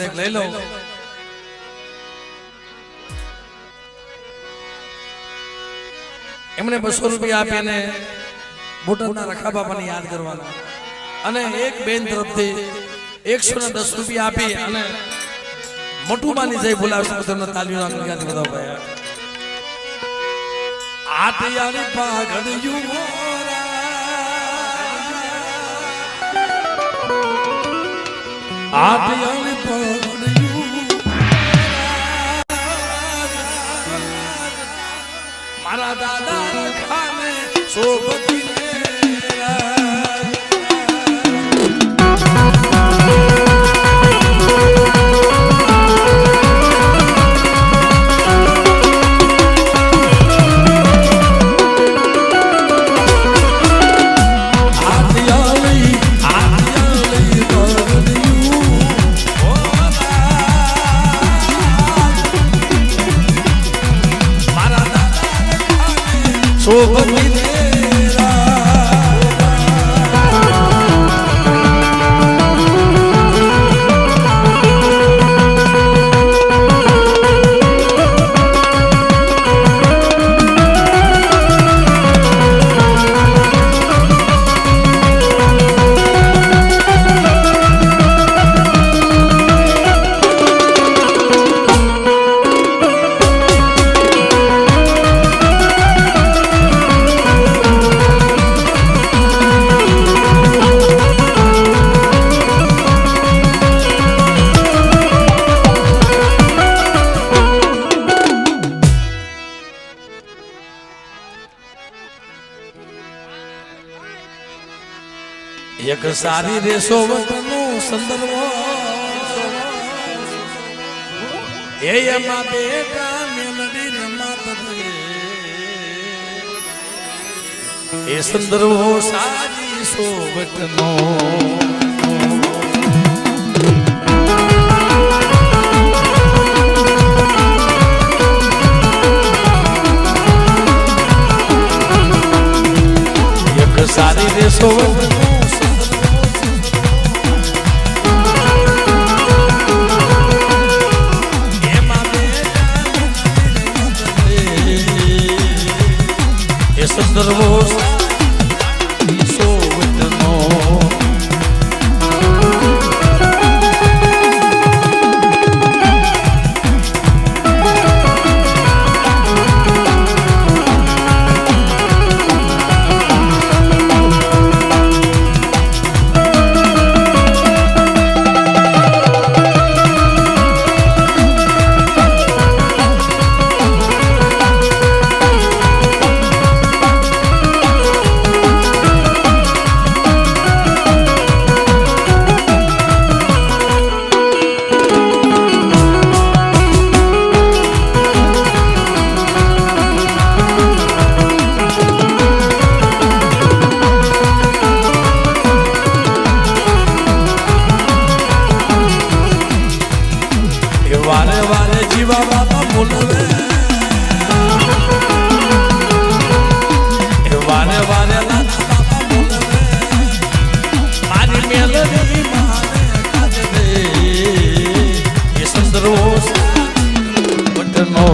છે લઈ લો. એમને 200 રૂપિયા આપીને બોટાદના રખા બાપાને યાદ કરવાના અને એક બેન તરફથી 110 રૂપિયા આપી અને મોટુબાની જય બોલાવશે તમને તાલીઓના ગણગાથી બધા ભાઈ. આટિયાની પાઘડિયું આટિયાની પાઘડિયું મારા દાદા રખાને શોભતી એક સારી રેસો વતનો સંદર્ભ એમાં બેટા મેલડી રમાત એ સંદર્ભો સારી સોવટનો એક સારી રેસો વતનો સંદર્ભો સોવટનો વારે વારે જીવા બાબા બોલવે વારે વારે લાલા બાબા બોલવે મારી મેલડી મારે કાજે એ સંદર્ભો વટનો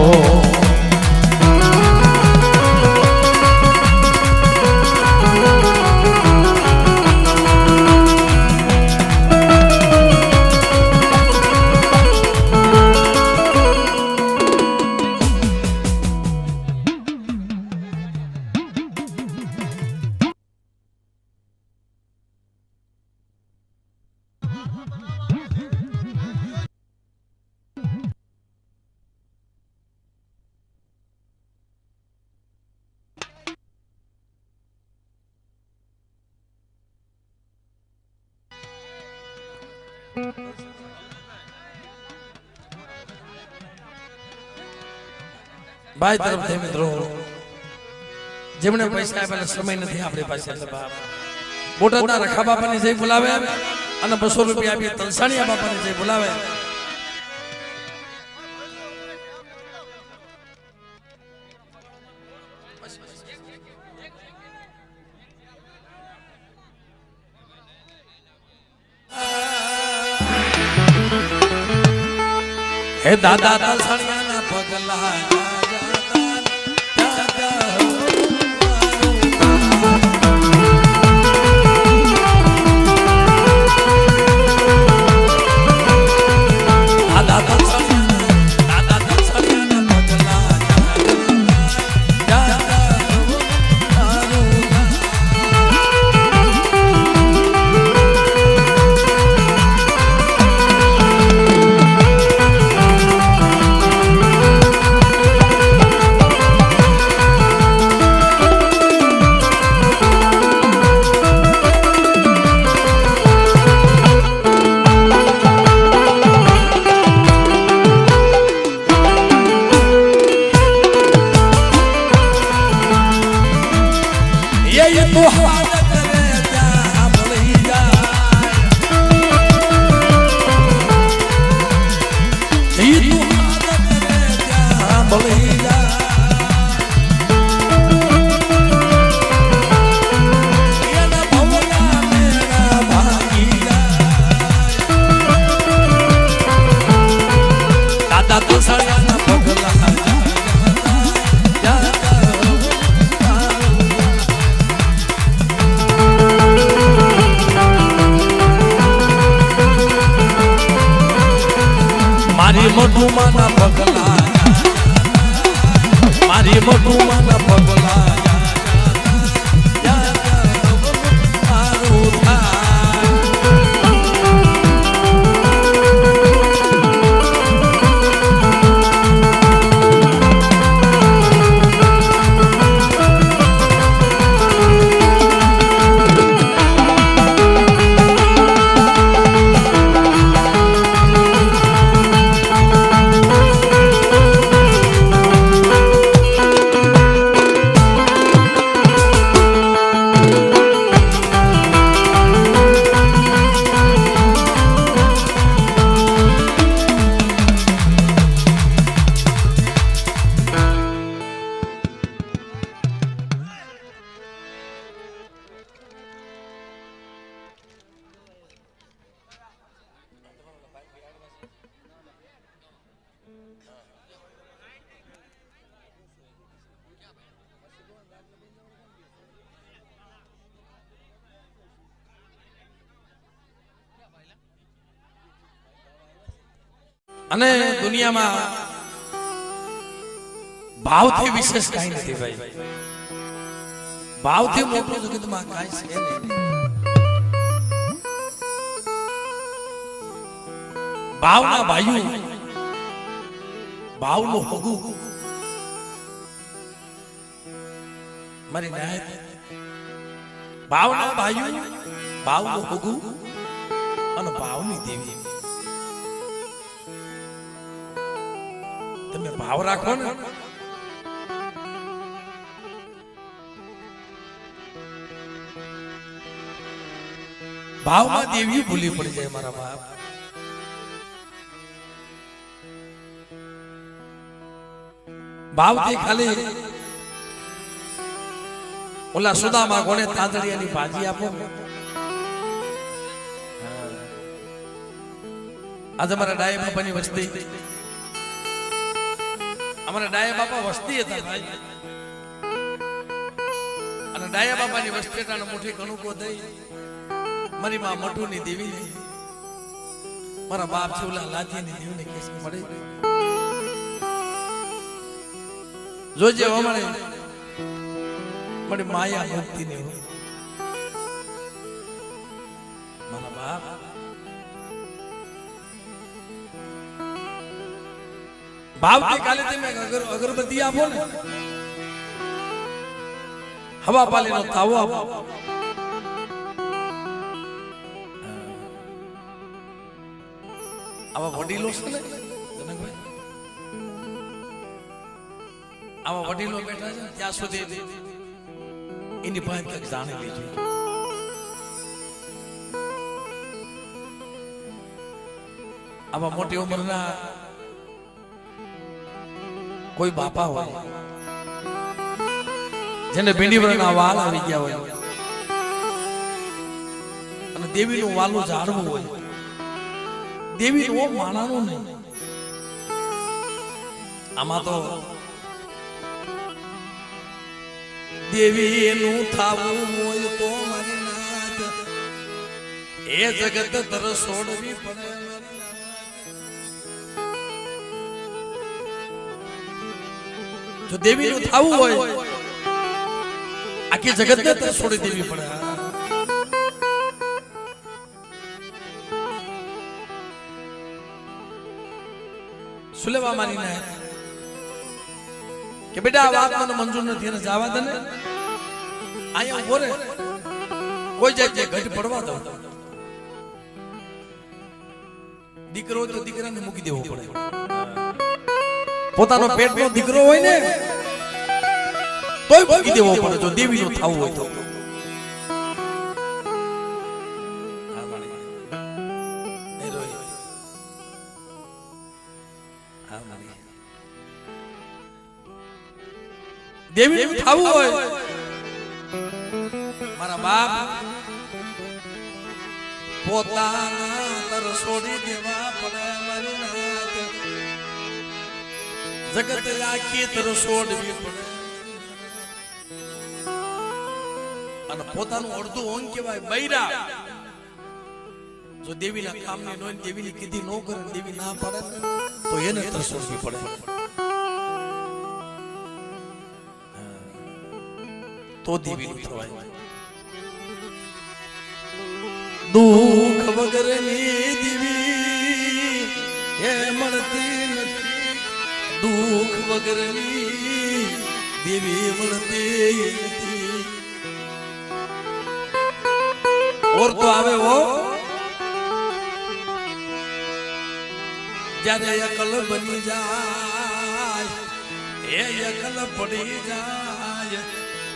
ભાઈ તરફથી મિત્રો જેમણે પૈસા આપ્યા સમય નથી આપણી પાસે બોટાદના રખા બાપાની જય બોલાવે અને 200 રૂપિયા આપી તલસાણીયા બાપાની જય બોલાવે. હે દાદા તલસણિયાના પગલા મારી મધુમાના પગલા મારી મધુમાના પગલા અને દુનિયામાં ભાવથી વિશેષ કાંઈ નથી ભાઈ. ભાવથી મોટું જગતમાં કાંઈ છે નહીં. ભાવના ભાઈઓ ભાવનું હગું મારી નાયક ભાવના ભાઈઓ ભાવનું હગું અને ભાવની દેવી. તમે ભાવ રાખો ને ભાવમાં દેવી ભૂલી પડી જાય મારા બાપ. ભાવથી ખાલી ઓલા સુદામા કોને તાંદળિયાની ભાજી આપો. આજે મારા ડાયા બાપાની વસ્તી અમારા ડાયા બાપા વસ્તી હતા ભાઈ. અને ડાયા બાપાની વસ્તી ટાણે મુઠી કણુકો દઈ મારી માં મટુની દેવી મારા બાપ છે ઓલા લાજીની દેવીને કેસ મળે જોજે અમારે મારી માયા મુક્તિ ને મારા બાપ ભાવથી કાલે તમે અગરબત્તી આપો ને હવા પાલીનો તાવો આપો. આવા વડીલો છે ને જનકભાઈ, આવા વડીલો બેઠા છે ત્યાં સુધી એની પાસે કંઈક જાણી લેજો. આવા મોટી ઉંમરના કોઈ બાપા હોય જેને ભીંડીવરના વાલ આવી ગયા હોય અને દેવીનું વાલું ઝાડવું હોય, દેવીનું માણાનું નહીં આમાં તો દેવી નું થાવું મોય તો મારી નાથ એ જગત તર છોડવી પડે જો દેવી નું થાવું હોય આખી જગત ને તર છોડી દેવી પડે સુલેવા મારી નાથ કે બેટા આ વાત મને મંજૂર નથી અને જવા દે ને આયા ઉભો રે કોઈ જગ્યાએ ઘટ પડવા દો દીકરો તો દીકરાને મૂકી દેવો પડે પોતાનો પેટનો દીકરો હોય ને તોય મૂકી દેવો પડે જો દેવીનો થાવું હોય તો દેવી નું થાવું હોય મારા બાપ પોતાના તર છોડી દેવા પડે મારી નાથ જગત આખી તર છોડવી પડે અને પોતાનું અડધું ઓન કહેવાય બૈરા જો દેવીના કામની નો દેવીની કીધી નો કરે દેવી ના પાડે તો એને તર છોડવી પડે તો દેવી નું થવાય દુઃખ વગરની દેવી એ મળતી નથી દુઃખ વગરની દેવી મળતી નથી ઓર તો આવે હો જ્યારે અકલ બની જાય એ અકલ પડી જાય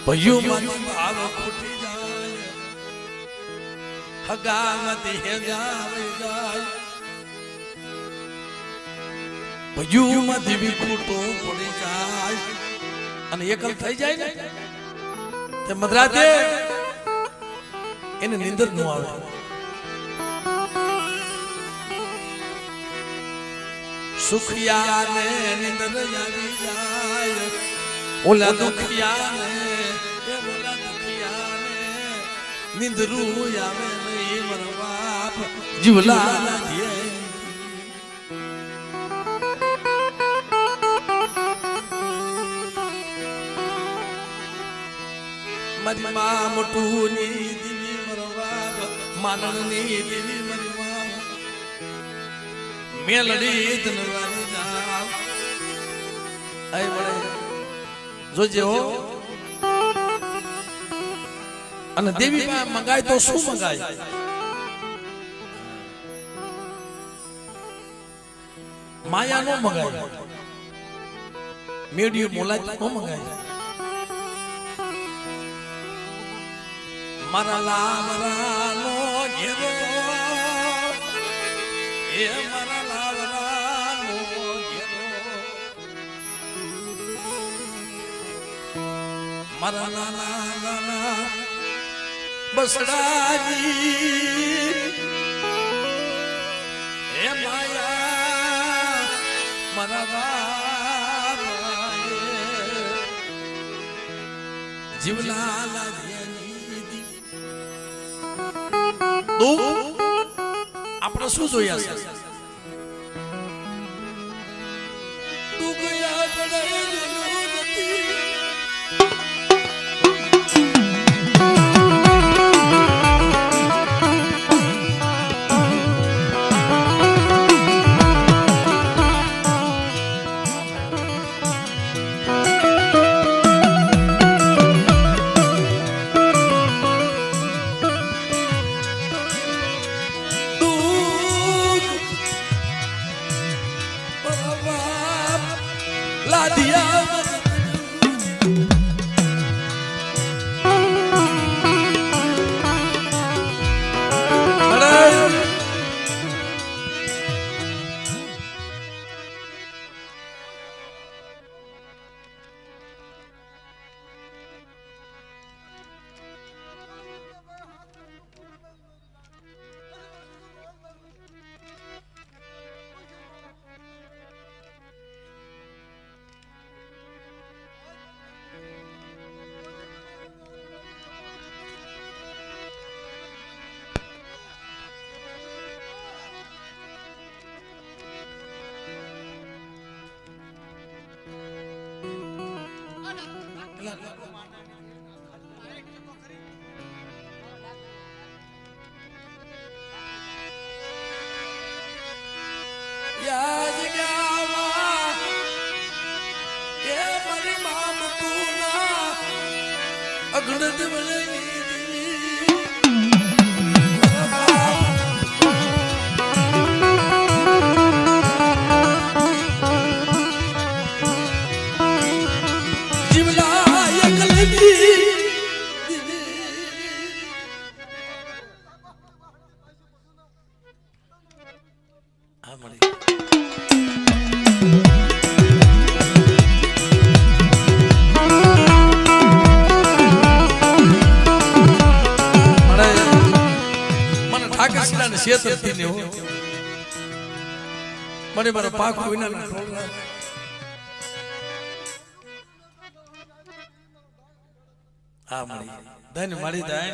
ભયું માનો ભાવ ખૂટી જાય હગામતી હે જાવે જાય ભયું માં દેવી ખૂટો પડી જાય અને એકલ થઈ જાય ને તે મધરાતે એને નિંદર ન આવે સુખિયા ને નિંદર આવી જાય ઓલા દુખિયા ને નિંદરું આવે નહીં મારો બાપ જીવલા મારી માં મોટું ની દેવી મારો બાપ માનણ ની દેવી મારી માં મેલડી ધનવાની જાવ આય બળે જોજે હો અને દેવી માં મંગાય તો શું મંગાય માયા નો મંગાય મેડિયું મોલાય નો મંગાય મારા લાવરા નો ઘેરો એ મારા લાવરા નો ઘેરો મારા લાલા બસડાજી હે માયા મારા બાબા જીવલાલા આપણે શું જોયા છે તું ગયા પડે યાદ ગાવા એ મારી મામ તુના અગણત વળની મને મારો પાક વિના ના ટોળના આ મળી ધન મળી ધન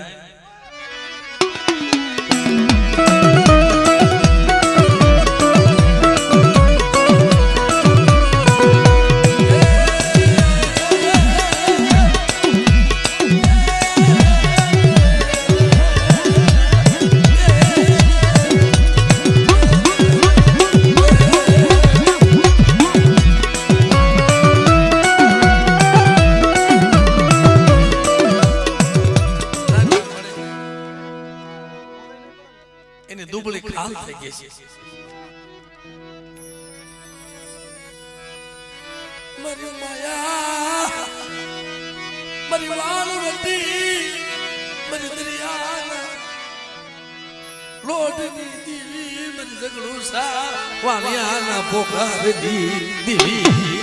દુબળી ખાલ થઈ ગઈ છે મારી માયા મારી વાલવતી મારી દરિયાના લોટની દીવી મારી ઝઘડું સા વાલિયાના પોકાર દીવી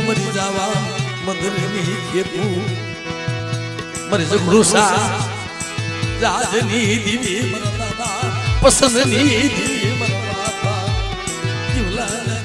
મરી જાવા મંદરની ખેપુ મરી ઝઘડુસા રાજની દીવી મરતા પસંદની દીવી મરતા જીવલા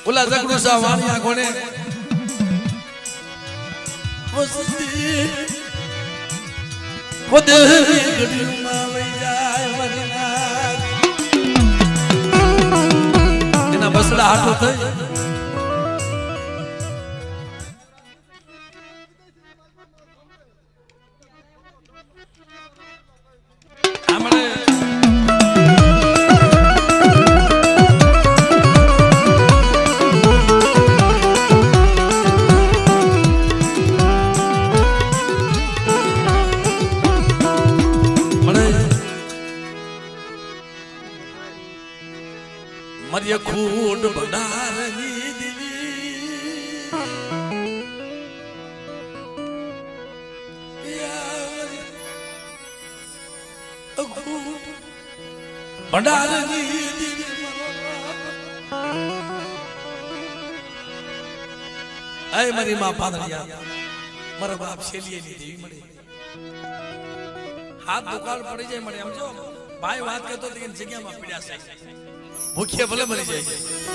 ઓલા ઝઘડુસા વાણિયા કોને વસતી વદે ગડીમાં વઈ જાય મરના એના બસડા હાટો થઈ મરિય ખૂડ ભંડારની દીવી ભંડારની દીવી અય મારી માં પાદરિયા મારા બાપ શેલીની દેવી મળે હાથ દુકાળ પડી જાય મળે સમજો ભાઈ વાત કરતો તો જગ્યામાં પીડ્યા છે ભૂખ્યા ભલે મરી જાય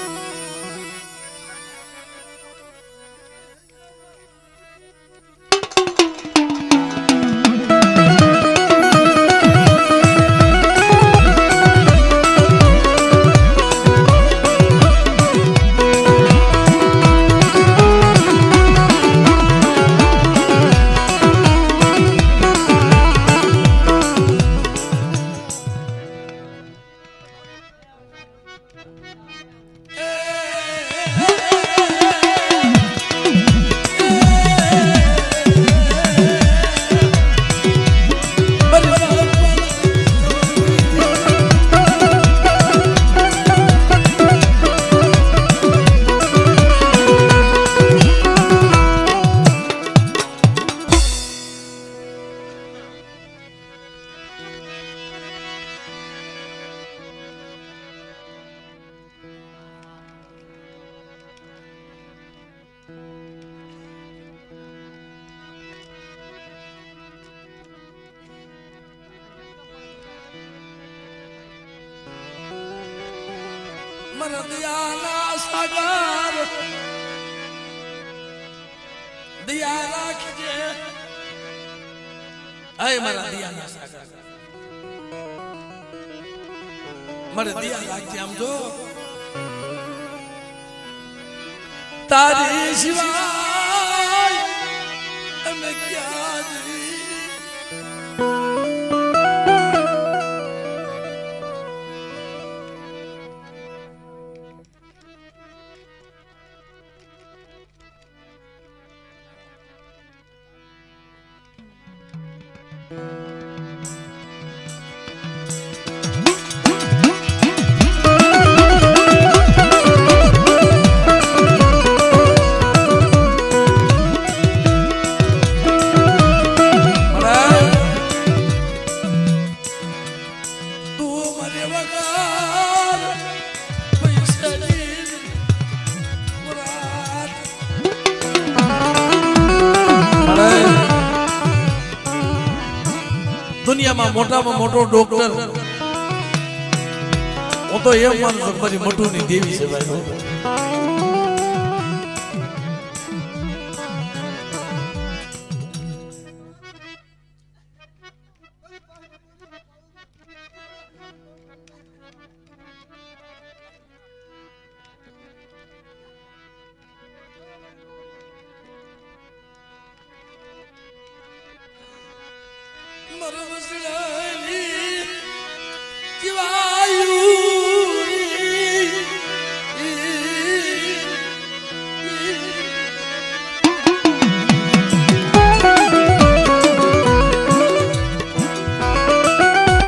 મારા દિયાના સાગર દિયા રાખજે અય મારા દિયાના સાગર મારે દિયા રાખજે આમ જો તારી સિવાય અમે ક્યાં જઈએ દુનિયામાં મોટામાં મોટો ડોક્ટર હું તો એમ માનું છું મારી મટુની દેવી છે ભાઈ મારો વસી